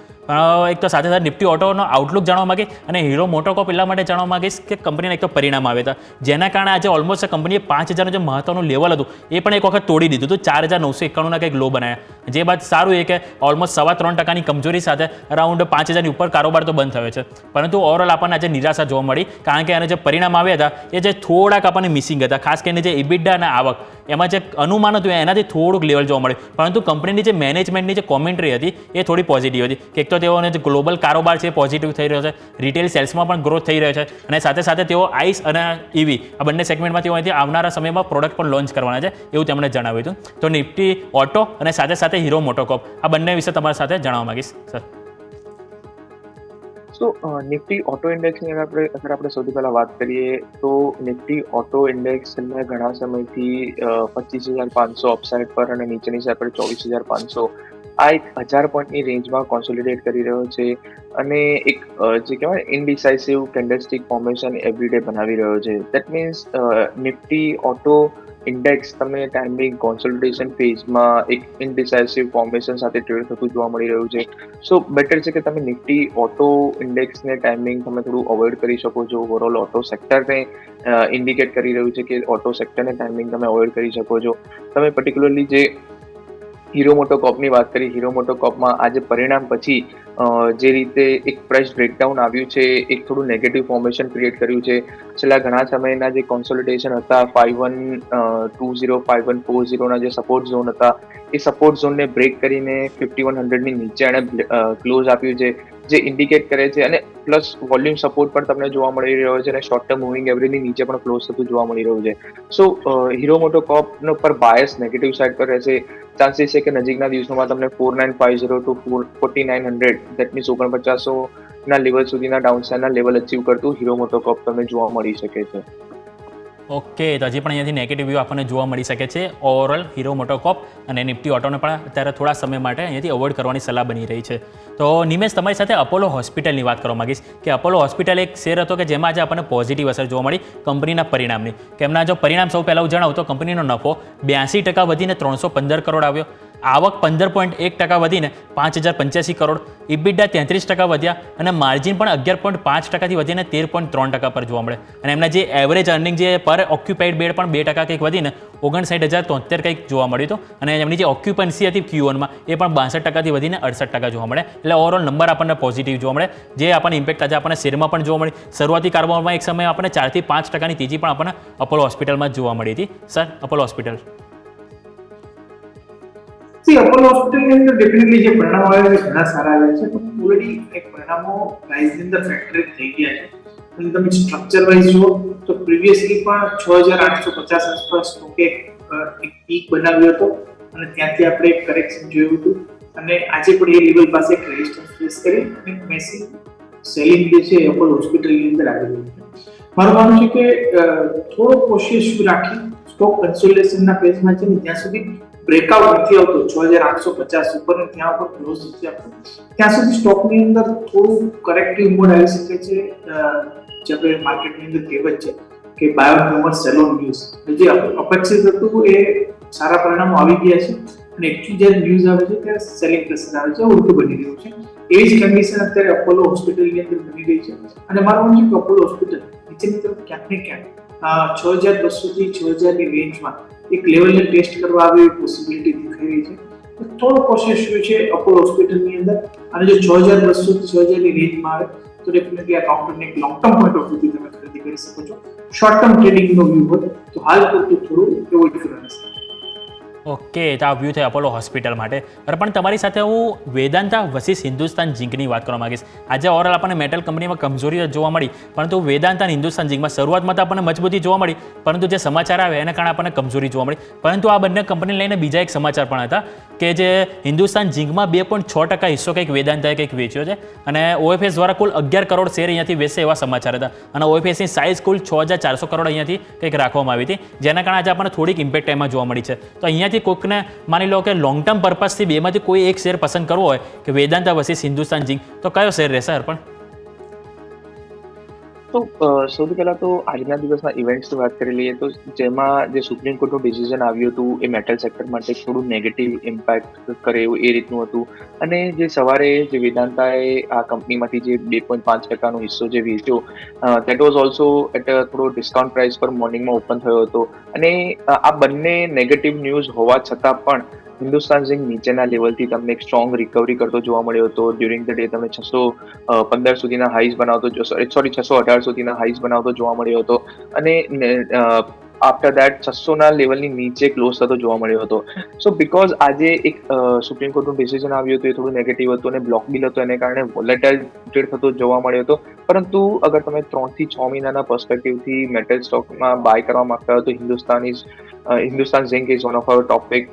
એક તો સાથે સાથે નિફ્ટી ઓટોનો આઉટલુક જાણવા માંગીશ અને હીરો મોટોકોર્પ એટલા માટે જાણવા માંગીશ કે કંપનીના એક તો પરિણામ આવ્યા હતા જેના કારણે આજે ઓલમોસ્ટ કંપનીએ 5000નું જે મહત્વનું લેવલ હતું એ પણ એક વખત તોડી દીધું હતું, 4991ના કંઈક લો બનાવ્યા. જે બાદ સારું એ કે ઓલમોસ્ટ 3.25% કમજોરી સાથે અરાઉન્ડ 5000ની ઉપર કારોબાર તો બંધ થયો છે, પરંતુ ઓવરઓલ આપણને આજે નિરાશા જોવા મળી કારણ કે એને જે પરિણામ આવ્યા હતા એ જે થોડાક આપણને મિસિંગ હતા, ખાસ કરીને જે ઇબિડા અને આવક એમાં જે અનુમાન હતું એનાથી થોડુંક લેવલ જોવા મળ્યું. પરંતુ કંપનીની જે મેનેજમેન્ટની જે કોમેન્ટ્રી હતી એ થોડી પોઝિટિવ હતી કે એક તો તેઓને જે ગ્લોબલ કારોબાર છે એ પોઝિટિવ થઈ રહ્યો છે, રિટેલ સેલ્સમાં પણ ગ્રોથ થઈ રહ્યો છે અને સાથે સાથે તેઓ આઈસ અને ઈવી આ બંને સેગમેન્ટમાં તેઓ અહીંથી આવનારા સમયમાં પ્રોડક્ટ પણ લોન્ચ કરવાના છે એવું તેમણે જણાવ્યું હતું. તો નિફ્ટી ઓટો અને સાથે સાથે હીરો મોટોકોર્પ આ બંને વિશે તમારી સાથે જાણવા માંગીશ સર. સો નિફ્ટી ઓટો ઇન્ડેક્સની અગર આપણે સૌથી પહેલા વાત કરીએ તો નિફ્ટી ઓટો ઇન્ડેક્સ છેલ્લા ઘણા સમયથી 25,500 અપસાઇડ પર અને નીચેની સાઈડ પર 24,500 આ એક 1000 પોઈન્ટની રેન્જમાં કોન્સોલિડેટ કરી રહ્યો છે અને એક જે કહેવાય ઇનડિસાઇસિવ કેન્ડલસ્ટિક ફોર્મેશન એવરીડે બનાવી રહ્યો છે. That means Nifty auto index તમને ટાઈમિંગ કોન્સોલિડેશન ફેઝમાં એક ઇનડિસાઇસિવ ફોર્મેશન સાથે ટ્રેડ થતું જોવા મળી રહ્યું છે. સો બેટર છે કે તમે નિફ્ટી ઓટો ઇન્ડેક્સને ટાઈમિંગ તમે થોડું અવોઇડ કરી શકો છો. ઓવરઓલ ઓટો સેક્ટરને ઇન્ડિકેટ કરી રહ્યું છે કે ઓટો સેક્ટરને ટાઈમિંગ તમે અવોઇડ કરી શકો છો. તમે પર્ટિક્યુલરલી જે હીરો મોટોકોર્પની વાત કરી, હીરો મોટોકોર્પમાં આજે પરિણામ પછી જે રીતે એક પ્રાઇસ બ્રેકડાઉન આવ્યું છે એક થોડું નેગેટિવ ફોર્મેશન ક્રિએટ કર્યું છે. છેલ્લા ઘણા સમયના જે કોન્સોલિડેશન હતા 5120 5140ના જે સપોર્ટ ઝોન હતા એ સપોર્ટ ઝોનને બ્રેક કરીને 5100ની નીચે એણે ક્લોઝ આપ્યું છે જે ઇન્ડિકેટ કરે છે અને પ્લસ વોલ્યુમ સપોર્ટ પણ તમને જોવા મળી રહ્યો છે અને શોર્ટ ટર્મ મૂવિંગ એવરેજની નીચે પણ ક્લોઝ થતું જોવા મળી રહ્યું છે. સો હીરો મોટોકોર્પનો પર બાયસ નેગેટિવ સાઇડ પર રહેશે. ચાન્સીસ છે કે નજીકના દિવસોમાં તમને 4950 ટુ 4900 દેટ મીન્સ 4950ના લેવલ સુધીના ડાઉનસાઇડના લેવલ અચીવ કરતું હીરો મોટોકોર્પ તમને જોવા મળી શકે છે. ઓકે, તો હજી પણ અહીંયાથી નેગેટિવ વ્યૂ આપણને જોવા મળી શકે છે ઓવરઓલ હીરો મોટોકોર્પ અને નિફ્ટી ઓટોને પણ અત્યારે થોડા સમય માટે અહીંયાથી અવોઇડ કરવાની સલાહ બની રહી છે. તો નિમેશ તમારી સાથે અપોલો હોસ્પિટલની વાત કરવા માંગીશ કે અપોલો હોસ્પિટલ એક શેર હતો કે જેમાં આજે આપણને પોઝિટિવ અસર જોવા મળી કંપનીના પરિણામની. કે એમના જો પરિણામ સૌ પહેલાં હું જણાવું તો કંપનીનો નફો 82% વધીને 315 કરોડ આવ્યો આવક 15.1% વધીને 5,085 કરોડ, ઇબિડા 33% વધ્યા અને માર્જિન પણ 11.5%થી વધીને 13.3% પર જોવા મળે. અને એમના જે એવરેજ અર્નિંગ જે પર ઓક્યુપાઈડ બેડ પણ 2% કંઈક વધીને 59,073 કંઈક જોવા મળ્યું હતું. અને એમની જે ઓક્યુપન્સી હતી Q1માં એ પણ 62%થી વધીને 68% જોવા મળે. એટલે ઓવરઓલ નંબર આપણને પોઝિટિવ જોવા મળે, જે આપણને ઇમ્પેક્ટ આજે આપણને શેરમાં પણ જોવા મળી. શરૂઆતી કારોબારમાં એક સમયે આપણને 4 થી 5% તેજી પણ આપણને અપોલો હોસ્પિટલમાં જ જોવા મળી હતી. Sir, Apollo hospital. અપોલો હોસ્પિટલની અંદર ડેફિનેટલી જે પરિણામો આવ્યા છે ઘણા સારા આવ્યા છે, પણ ઓલરેડી એક પરિણામો પ્રાઇસની અંદર ફેક્ટરી થઈ ગયા છે. અને તમે સ્ટ્રક્ચર વાઇઝ જુઓ તો પ્રીવિયસલી પણ 6,850 આસપાસ સ્ટોકે એક પીક બનાવ્યો હતો અને ત્યાંથી આપણે એક કરેક્શન જોયું હતું અને આજે પણ એ લેવલ પાસે એક રેઝિસ્ટન્સ ફેસ કરી અને મેસિવ સેલિંગ જે છે અપોલો હોસ્પિટલની અંદર આવી રહ્યું છે. મારું માનવું છે કે થોડો કોશિશ રાખી સ્ટોક કન્સોલિડેશનના ફેઝમાં છે ને જ્યાં સુધી બ્રેકઆઉટ નથી આવતો 6,850 ઉપર ને ત્યાં ઉપર ક્લોઝ નથી આવતો ત્યાં સુધી સ્ટોકની અંદર થોડું કરેક્ટિવ મોડ આવી શકે છે. જે આપણે માર્કેટની અંદર કહેવત છે કે buy on rumour sell on news, જે અપેક્ષિત હતું એ સારા પરિણામો આવી ગયા છે અને એકચ્યુઅલી જ્યારે ન્યૂઝ આવે છે ત્યારે સેલિંગ પ્રેશર આવે છે, ઉલટું બની રહ્યું છે. એવી જ કન્ડિશન અત્યારે અપોલો હોસ્પિટલની અંદર બની રહી છે અને મારું માનવું છે કે અપોલો હોસ્પિટલ નીચેની તરફ ક્યાંક ને ક્યાંક 6,200 થી 6,000 ની રેન્જમાં એક લેવલને ટેસ્ટ કરવા આવી પોસિબિલિટી દેખાઈ રહી છે. થોડો કોશિશ છે અપોલો હોસ્પિટલની અંદર અને જો 6,200 થી 6,000 ની રેન્જમાં આવે તો ડેફિનેટલી આ કાઉન્ટરને એક લોંગ ટર્મ પોઈન્ટ ઓફ વ્યૂથી તમે ખરીદી કરી શકો છો. શોર્ટ ટર્મ ટ્રેડિંગનો વ્યૂ હોય તો હાલ પૂરતું થોડું એવોઇડ કરવાનું છે. ઓકે, તો આ વ્યૂ થાય અપોલો હોસ્પિટલ માટે. પણ તમારી સાથે હું વેદાંતા વર્સિસ હિન્દુસ્તાન ઝિંકની વાત કરવા માંગીશ. આજે ઓવરઓલ આપણને મેટલ કંપનીમાં કમજોરી જોવા મળી, પરંતુ વેદાંતા અને હિન્દુસ્તાન ઝિંકમાં શરૂઆતમાં તો આપણને મજબૂતી જોવા મળી, પરંતુ જે સમાચાર આવે એના કારણે આપણને કમજોરી જોવા મળી. પરંતુ આ બંને કંપની લઈને બીજા એક સમાચાર પણ હતા કે જે હિન્દુસ્તાન ઝિંકમાં 2.6% હિસ્સો કંઈક વેદાંતાએ કંઈક વેચ્યો છે અને OFS દ્વારા કુલ 11 કરોડ શેર અહીંયાથી વેચશે એવા સમાચાર હતા અને OFSની સાઇઝ કુલ 6,400 કરોડ અહીંયાથી કંઈક રાખવામાં આવી હતી, જેના કારણે આજે આપણને થોડીક ઇમ્પેક્ટ એમાં જોવા મળી છે. તો અહીંયાથી કોઈકને માની લો કે લોંગ ટર્મ પર્પઝથી બેમાંથી કોઈ એક શેર પસંદ કરવો હોય કે વેદાંતા વર્સિસ હિન્દુસ્તાન ઝિંક, તો કયો શેર રહેશે અર્પણ? તો સૌથી પહેલા તો આજના દિવસના ઇવેન્ટ્સની વાત કરી લઈએ તો જેમાં જે સુપ્રીમ કોર્ટનું ડિસિઝન આવ્યું હતું એ મેટલ સેક્ટર માટે થોડું નેગેટિવ ઇમ્પેક્ટ કરે એવું એ રીતનું હતું. અને જે સવારે જે વેદાંતાએ આ કંપનીમાંથી જે 2.5% હિસ્સો જે વેચ્યો દેટ વોઝ ઓલ્સો એટ થોડો ડિસ્કાઉન્ટ પ્રાઇસ પર મોર્નિંગમાં ઓપન થયો હતો. અને આ બંને નેગેટિવ ન્યૂઝ હોવા છતાં પણ હિન્દુસ્તાન ઝિંક નીચેના લેવલથી તમને એક સ્ટ્રોંગ રિકવરી કરતો જોવા મળ્યો હતો. ડ્યુરિંગ ધ ડે તમને 615 સુધીના હાઈઝ બનાવતો 618 સુધીના હાઈઝ બનાવતો જોવા મળ્યો હતો અને આફ્ટર દેટ 600ના લેવલની નીચે ક્લોઝ થતો જોવા મળ્યો હતો. સો બીકોઝ આજે એક સુપ્રીમ કોર્ટનું ડિસિઝન આવ્યું હતું એ થોડું નેગેટિવ હતું અને બ્લોક બિલ હતો, એને કારણે વોલેટાઇલ ટ્રેડ થતો જોવા મળ્યો હતો. પરંતુ અગર તમે 3 થી 6 મહિનાના પર્સપેક્ટિવથી મેટલ સ્ટોકમાં બાય કરવા માંગતા હો તો Hindustan zinc is one of our top pick.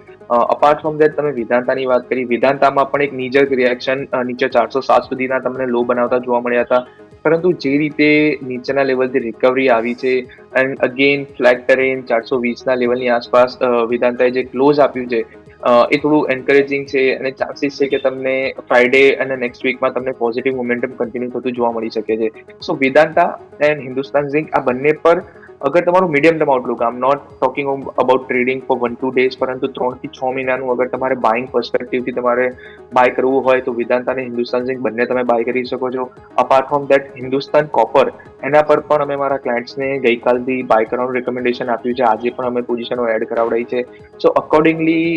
Apart from that તમે વેદાંતાની વાત કરી, વેદાંતામાં પણ એક નીજક રિએક્શન નીચે 407 સુધીના તમને લો બનાવતા જોવા મળ્યા હતા. પરંતુ જે રીતે નીચેના લેવલથી રિકવરી આવી છે એન્ડ અગેન ફ્લેટ ટેરેન 420ના લેવલની આસપાસ વેદાંતાએ જે ક્લોઝ આપ્યું છે એ થોડું એન્કરેજિંગ છે અને ચાન્સીસ છે કે તમને ફ્રાઈડે અને નેક્સ્ટ વીકમાં તમને પોઝિટિવ મોમેન્ટમ કન્ટિન્યુ થતું જોવા મળી શકે છે. So Vedanta and Hindustan zinc આ બંને પર અગર તમારું medium term outlook, am not talking about trading for 1-2 days, પરંતુ 3 થી 6 મહિનાનું અગર તમારે બાઇંગ પર્સપેક્ટિવથી તમારે બાય કરવું હોય તો વેદાંતા અને હિન્દુસ્તાન ઝિંક બંને તમે બાય કરી શકો છો. Apart from that Hindustan copper, એના પર પણ અમે મારા ક્લાયન્ટ્સને ગઈકાલથી બાય કરવાનું રેકમેન્ડેશન આપ્યું છે. આજે પણ અમે પોઝિશનો એડ કરાવડાવી છે. સો અકોર્ડિંગલી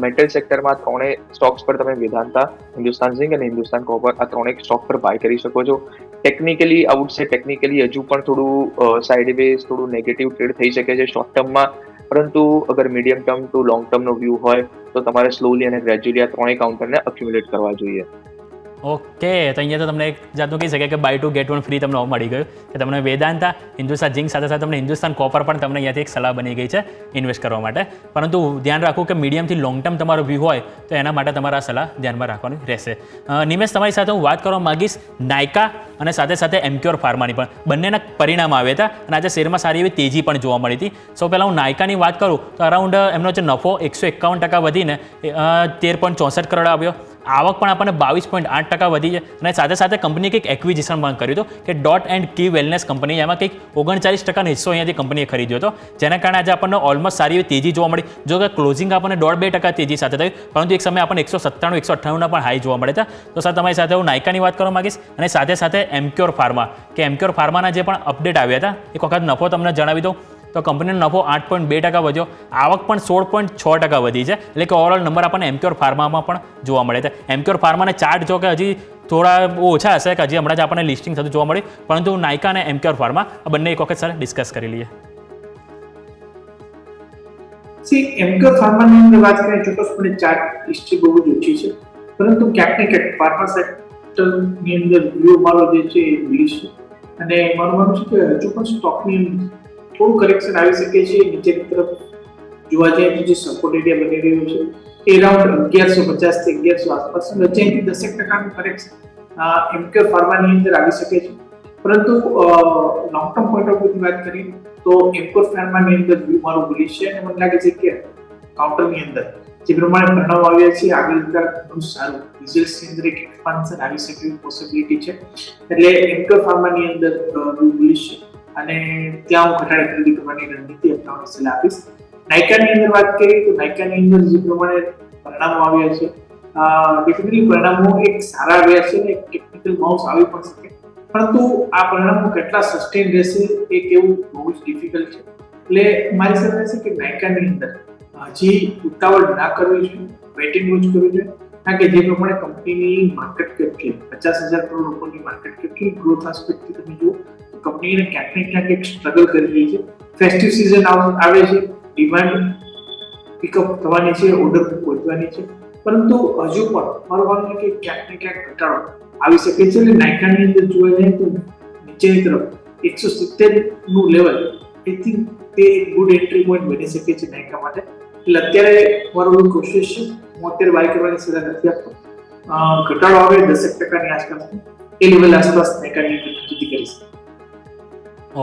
મેટલ સેક્ટરમાં ત્રણેય સ્ટોક્સ પર તમે વેદાંતા, હિન્દુસ્તાન ઝિંક અને હિન્દુસ્તાન કોપર આ ત્રણેય સ્ટોક પર બાય કરી શકો છો. ટેકનિકલી આઉટ સે ટેકનિકલી હજુ પણ થોડું સાઇડવેઝ થોડું નેગેટિવ ટ્રેડ થઈ શકે છે શોર્ટ ટર્મમાં, પરંતુ અગર મીડિયમ ટર્મ ટુ લોંગ ટર્મનો વ્યૂ હોય તો તમારે સ્લોલી અને ગ્રેજ્યુઅલી આ ત્રણેય કાઉન્ટરને અક્યુમ્યુલેટ કરવા જોઈએ. ઓકે, તો અહીંયા તો તમને એક જાતનું કહી શકાય કે buy two get one free તમને મળી ગયું કે તમને વેદાંતા, હિન્દુસ્તાન ઝિંક સાથે સાથે તમને હિન્દુસ્તાન કોપર પણ તમને અહીંયાથી એક સલાહ બની ગઈ છે ઇન્વેસ્ટ કરવા માટે. પરંતુ ધ્યાન રાખવું કે મીડિયમથી લોંગ ટર્મ તમારો વ્યૂ હોય તો એના માટે તમારે આ સલાહ ધ્યાનમાં રાખવાની રહેશે. નિમેશ, તમારી સાથે હું વાત કરવા માગીશ નાયકા અને સાથે સાથે એમક્યોર ફાર્માની પણ. બંનેના પરિણામ આવ્યા હતા અને આજે શેરમાં સારી એવી તેજી પણ જોવા મળી હતી. સૌ પહેલાં હું નાયકાની વાત કરું તો અરાઉન્ડ એમનો જે નફો 151% વધીને 13.64 કરોડ આવ્યો આવક પણ આપણને 22.8% વધી છે અને સાથે સાથે કંપનીએ કંઈક એક્વિઝિશન પણ કર્યું હતું કે Dot and Key wellness company, એમાં કંઈક 39% હિસ્સો અહીંયાથી કંપનીએ ખરીદ્યો હતો, જેના કારણે આજે આપણને ઓલમોસ્ટ સારી એવી તેજી જોવા મળી. જો કે ક્લોઝિંગ આપણને 1.5-2% તેજી સાથે થયું, પરંતુ એક સમયે આપણને 197-198ના પણ હાઈ જોવા મળે છે. તો સર તમારી સાથે હું નાયકાની વાત કરવા માંગીશ અને સાથે સાથે એમક્યોર ફાર્મા, કે એમક્યોર ફાર્માના જે પણ અપડેટ આવ્યા હતા એક વખત નફો તમને જણાવી દઉં તો કંપનીનો નફો 8.2% વધ્યો, આવક પણ 16.6% વધી છે. એટલે કે ઓવરઓલ નંબર આપણને એમક્યોર ફાર્મામાં પણ જોવા મળે છે. એમક્યોર ફાર્માને ચાર્ટ જો કે હજી થોડા ઓછા હશે કે હજી હમણાં જ આપણને લિસ્ટિંગ થતું જોવા મળ્યું, પરંતુ નાયકા અને એમક્યોર ફાર્મા આ બંને એક વખત સર ડિસ્કસ કરી લઈએ. એમક્યોર ફાર્માની અંદર વાત કરીએ ચોક્કસપણે ચાર્ટ હિસ્ટ્રી બહુ જ ઓછી છે, પરંતુ ક્યાંક ને ક્યાંક ફાર્મા સેક્ટરની અંદર વ્યૂ મારો જે છે એ બુલિશ છે અને મારું માનવું છે કે હજુ પણ સ્ટોકની થોડું કરેક્શન આવી શકે છે. નીચેની તરફ જોવા જઈએ તો જે સપોર્ટ એરિયા બની રહ્યો છે એ અરાઉન્ડ 1150 થી 1100 આસપાસ, વચ્ચેથી 10% કરેક્શન એમક્યોર ફાર્માની અંદર આવી શકે છે. પરંતુ લોંગ ટર્મ પોઈન્ટ ઓફ વ્યૂની વાત કરીએ તો એમક્યોર ફાર્માની અંદર વ્યૂ મારું બુલિશ છે અને મને લાગે છે કે કાઉન્ટરની અંદર જે પ્રમાણે પરિણામો આવ્યા છે આગળ જતા ઘણું સારું રિઝલ્ટ્સની અંદર એક એક્સપાન્શન આવી શકે એવી પોસિબિલિટી છે. એટલે એમક્યોર ફાર્માની અંદર વ્યૂ બુલિશ છે અને ત્યાં હું ઘટાડે ખરીદી કરવાની રણનીતિ અપનાવવાની સલાહ આપીશ. નાયકાની અંદર વાત કરીએ તો નાયકાની અંદર જે પ્રમાણે પરિણામો આવ્યા છે ડેફિનેટલી પરિણામો એક સારા આવ્યા છે અને ટેકનિકલ બાઉન્સ આવી પણ શકે, પરંતુ આ પરિણામો કેટલા સસ્ટેન રહેશે એ કેવું બહુ જ ડિફિકલ્ટ છે. એટલે મારી સલાહ છે કે નાયકાની અંદર હજી ઉતાવળ ના કરવી જોઈએ, વેઇટ એન્ડ વોચ કરવી જોઈએ. કારણ કે જે પ્રમાણે કંપનીની માર્કેટ કેપ છે 50,000 કરોડ રૂપિયાની માર્કેટ કેપ છે, ગ્રોથ આસ્પેક્ટથી તમે જુઓ તો કંપનીને ક્યાંક ને ક્યાંક એક સ્ટ્રગલ કરી રહી છે. ફેસ્ટિવ સિઝન આવે છે, ડિમાન્ડ પિકઅપ થવાની છે, ઓર્ડર પહોંચવાની છે, પરંતુ હજુ પણ મારું માનવું છે કે ક્યાંક ને ક્યાંક ઘટાડો આવી શકે છે. એટલે નાયકાની અંદર જોવા જઈએ તો નીચેની તરફ 170 નું લેવલ આઈ થિંક તે એક ગુડ એન્ટ્રી પોઈન્ટ બની શકે છે નાયકા માટે. એટલે અત્યારે મારું કોશિશ છે, હું અત્યારે બાય કરવાની સલાહ નથી આપતો. ઘટાડો આવે 10%ની આસપાસ એ લેવલ આસપાસ નાયકાની ખરીદી કરીશ.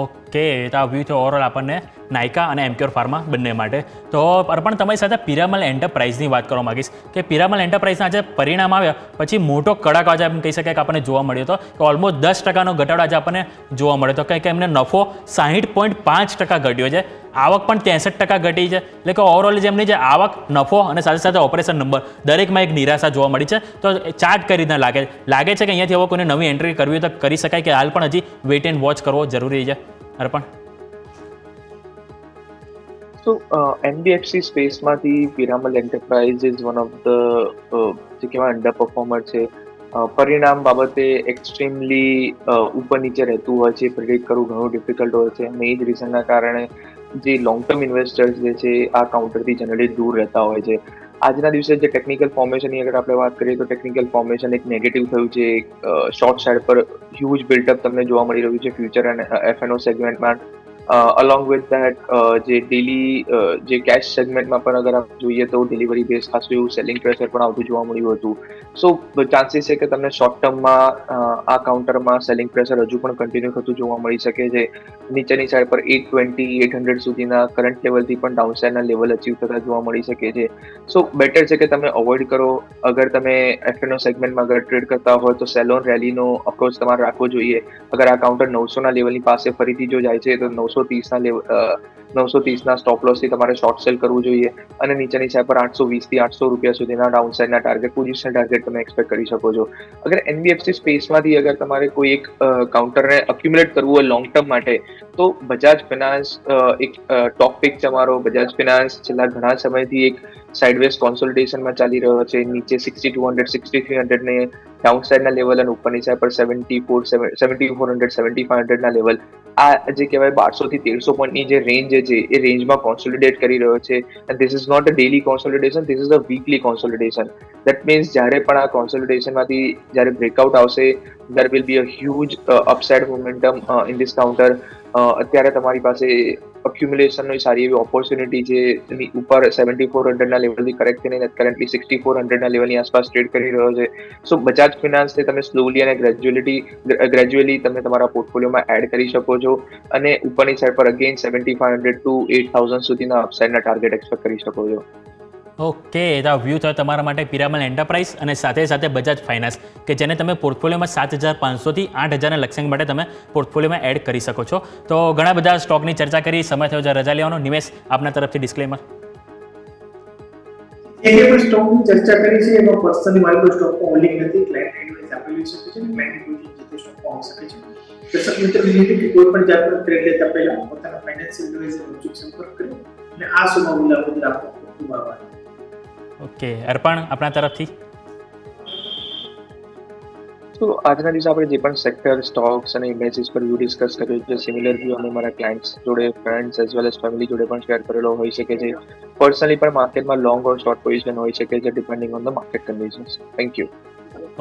ઓકે, તો આ વ્યૂ છે ઓવરઓલ આપણને નાયકા અને એમક્યોર ફાર્મા બંને માટે. તો પણ તમારી સાથે પિરામલ એન્ટરપ્રાઇઝની વાત કરવા માંગીશ કે પિરામલ એન્ટરપ્રાઇઝના આજે પરિણામ આવ્યા પછી મોટો કડાકો આજે એમ કહી શકાય કે આપણને જોવા મળ્યો હતો કે ઓલમોસ્ટ 10%નો ઘટાડો આજે આપણને જોવા મળ્યો હતો. કંઈક એમને નફો 60.5% ઘટ્યો છે, આવક પણ 63% ઘટી છે. એટલે કે ઓવરઓલ જેમની જે આવક, નફો અને સાથે સાથે ઓપરેશન નંબર દરેકમાં એક નિરાશા જોવા મળી છે. તો ચાર્ટ કરી રીતના લાગે છે કે અહીંયાથી હવે કોઈને નવી એન્ટ્રી કરવી હોય તો કરી શકાય કે હાલ પણ હજી વેઇટ એન્ડ વોચ કરવો જરૂરી છે? અર્પણ. So NBFC સ્પેસમાંથી Piramal enterprise is one of the જે કહેવાય અંડર પરફોર્મર છે. પરિણામ બાબતે એક્સ્ટ્રીમલી ઉપર નીચે રહેતું હોય છે, પ્રિડિક્ટ કરવું ઘણું ડિફિકલ્ટ હોય છે અને એ જ રીઝનના કારણે જે લોંગ ટર્મ ઇન્વેસ્ટર્સ જે છે આ કાઉન્ટરથી જનરલી દૂર રહેતા હોય છે. આજના દિવસે જે ટેકનિકલ ફોર્મેશનની અગર આપણે વાત કરીએ તો ટેકનિકલ ફોર્મેશન એક નેગેટિવ થયું છે. શોર્ટ સાઇડ પર હ્યુજ બિલ્ડઅપ તમને જોવા મળી રહ્યું છે ફ્યુચર અને F&O સેગમેન્ટમાં. અલોંગ વિથ ધેટ જે ડેલી જે કેશ સેગમેન્ટમાં પણ અગર આપણે જોઈએ તો ડિલિવરી બેઝ ખાસું એવું સેલિંગ પ્રેશર પણ આવતું જોવા મળ્યું હતું. સો ચાન્સીસ છે કે તમને શોર્ટ ટર્મમાં આ કાઉન્ટરમાં સેલિંગ પ્રેશર હજુ પણ કન્ટિન્યુ થતું જોવા મળી શકે છે. નીચેની સાઈડ પર 820-800 સુધીના કરંટ લેવલથી પણ ડાઉનસાઇડના લેવલ અચીવ થતા જોવા મળી શકે છે. સો બેટર છે કે તમે અવોઇડ કરો. અગર તમે F&O સેગમેન્ટમાં અગર ટ્રેડ કરતા હોય તો સેલ ઓન રેલીનો અપ્રોચ તમારે રાખવો જોઈએ. અગર આ કાઉન્ટર 900ના લેવલની પાસે ફરીથી જો જાય છે તો 930ના સ્ટોપ લોસથી તમારે શોર્ટ સેલ કરવું જોઈએ અને નીચેની સાઈડ પર 820 થી 800 રૂપિયા સુધીના ડાઉનસાઇડના ટાર્ગેટ પોઝિશન ટાર્ગેટ તમે એક્સપેક્ટ કરી શકો છો. અગર NBFC સ્પેસમાંથી અગર તમારે કોઈ એક કાઉન્ટરને અક્યુમ્યુલેટ કરવું હોય લોંગ ટર્મ માટે તો બજાજ ફિનાન્સ એક ટોપ પિક તમારો. બજાજ ફિનાન્સ છેલ્લા ઘણા સમયથી એક સાઇડવેઝ કોન્સોલિડેશનમાં ચાલી રહ્યો છે. નીચે 6200 6300 ને ડાઉનસાઇડના લેવલ અને ઉપરની સાઈડ પર 7400 7500ના લેવલ. આ જે કહેવાય 1200 થી 1300 પોઈન્ટની જે રેન્જ છે એ રેન્જમાં કોન્સોલિડેટ કરી રહ્યો છે. And this is not a daily consolidation, this is a weekly consolidation. That means જ્યારે પણ આ કોન્સોલિડેશનમાંથી જ્યારે બ્રેકઆઉટ આવશે there will be a huge upside momentum in this counter. અત્યારે તમારી પાસે અક્યુમ્યુલેશનની સારી એવી ઓપોર્ચ્યુનિટી છે. એની ઉપર 7400ના લેવલથી કરેક્ટ થઈને કરન્ટલી 6400ના લેવલની આસપાસ ટ્રેડ કરી રહ્યો છે. સો બજાજ ફિનાન્સને તમે સ્લોલી અને ગ્રેજ્યુઅલી તમે તમારા પોર્ટફોલિયોમાં એડ કરી શકો છો અને ઉપરની સાઈડ પર અગેન 7500 to 8000 સુધીના અપસાઇડના ટાર્ગેટ એક્સપેક્ટ કરી શકો છો. ઓકે, તો વ્યૂ થયો તમારા માટે પિરામલ એન્ટરપ્રાઇઝ અને સાથે સાથે બજાજ ફાઇનાન્સ કે જેને તમે પોર્ટફોલિયોમાં 7,500થી 8,000ના લક્ષ્યાંક માટે તમે પોર્ટફોલિયોમાં એડ કરી શકો છો. તો ઘણા બધા સ્ટોકની ચર્ચા કરી, સમય થયો છે રજા લેવાનો. નિમેશ, આપના તરફથી ડિસ્ક્લેમર. જે પણ સ્ટોકની ચર્ચા કરી છે એમાં પર્સનલી મારી કોઈ સ્ટોકમાં હોલ્ડિંગ નથી. ક્લાયન્ટ એડવાઇસ આપેલી શકે છે અને ક્લાયન્ટની કોઈ જે તે સ્ટોકમાં હોઈ શકે છે. દર્શક મિત્રો કે કોઈ પણ જાતનો ટ્રેડ લેતા પહેલા પોતાના ફાઇનાન્શિયલ એડવાઇઝર અચૂક સંપર્ક કરો અને આ શોમાં મુલાકાત આપો. ખૂબ ખૂબ આભાર. ઓકે, અર્પણ, આપણા તરફથી. તો આજના દિવસે આપણે જે પણ સેક્ટર, સ્ટોક્સ અને ઇન્ડેક્સીસ પર વ્યૂ ડિસ્કસ કર્યો છે, સિમિલર વ્યૂ અમે મારા ક્લાયન્ટ્સ જોડે, friends as well as family જોડે પણ શેર કરેલો હોઈ શકે છે. પર્સનલી પણ માર્કેટમાં લોંગ ઓર શોર્ટ પોઝિશન હોઈ શકે છે depending on the market conditions. Thank you.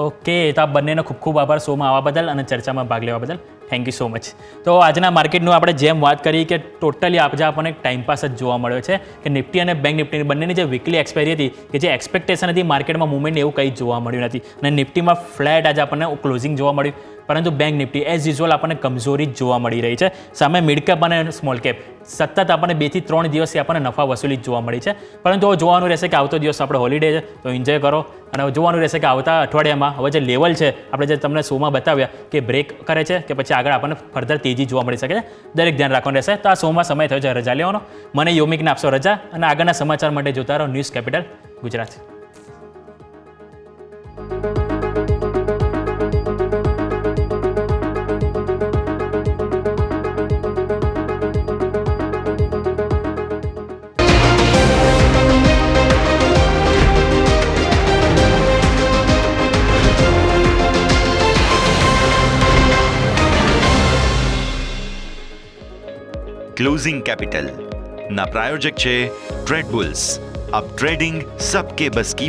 Okay, તો આ બંનેનો ખૂબ ખૂબ આભાર શોમાં આવવા બદલ અને ચર્ચામાં ભાગ લેવા બદલ. Thank you so much. તો આજના માર્કેટનું આપણે જેમ વાત કરી કે ટોટલી આજે આપણને એક ટાઈમપાસ જ જોવા મળ્યો છે કે નિફ્ટી અને બેંક નિફ્ટીની બંનેની જે વીકલી એક્સપાયરી હતી કે જે એક્સપેક્ટેશન હતી માર્કેટમાં મુવમેન્ટ એવું કંઈ જોવા મળ્યું નથી અને નિફ્ટીમાં ફ્લેટ આજે આપણને ક્લોઝિંગ જોવા મળ્યું, પરંતુ બેંક નિફ્ટી એઝ યુઝ્યુઅલ આપણને કમજોરી જ જોવા મળી રહી છે. સામે મિડ કેપ અને સ્મોલ કેપ સતત આપણને 2 થી 3 દિવસથી આપણને નફા વસૂલી જ જોવા મળી છે. પરંતુ હવે જોવાનું રહેશે કે આવતો દિવસ આપણે હોલિડે છે તો એન્જોય કરો અને હવે જોવાનું રહેશે કે આવતા અઠવાડિયામાં હવે જે લેવલ છે આપણે જે તમને શોમાં બતાવ્યા કે બ્રેક કરે છે કે પછી આગળ આપણને ફર્ધર તેજી જોવા મળી શકે છે, દરેક ધ્યાન રાખવાનું રહેશે. તો આ શોમાં સમય થયો છે રજા લેવાનો. મને યોમિકને આપશો રજા અને આગળના સમાચાર માટે જોતા રહો news capital Gujarat. Closing capital ના પ્રાયોજક છે ટ્રેડ બુલ્સ. અબ ટ્રેડિંગ સબકે બસ કી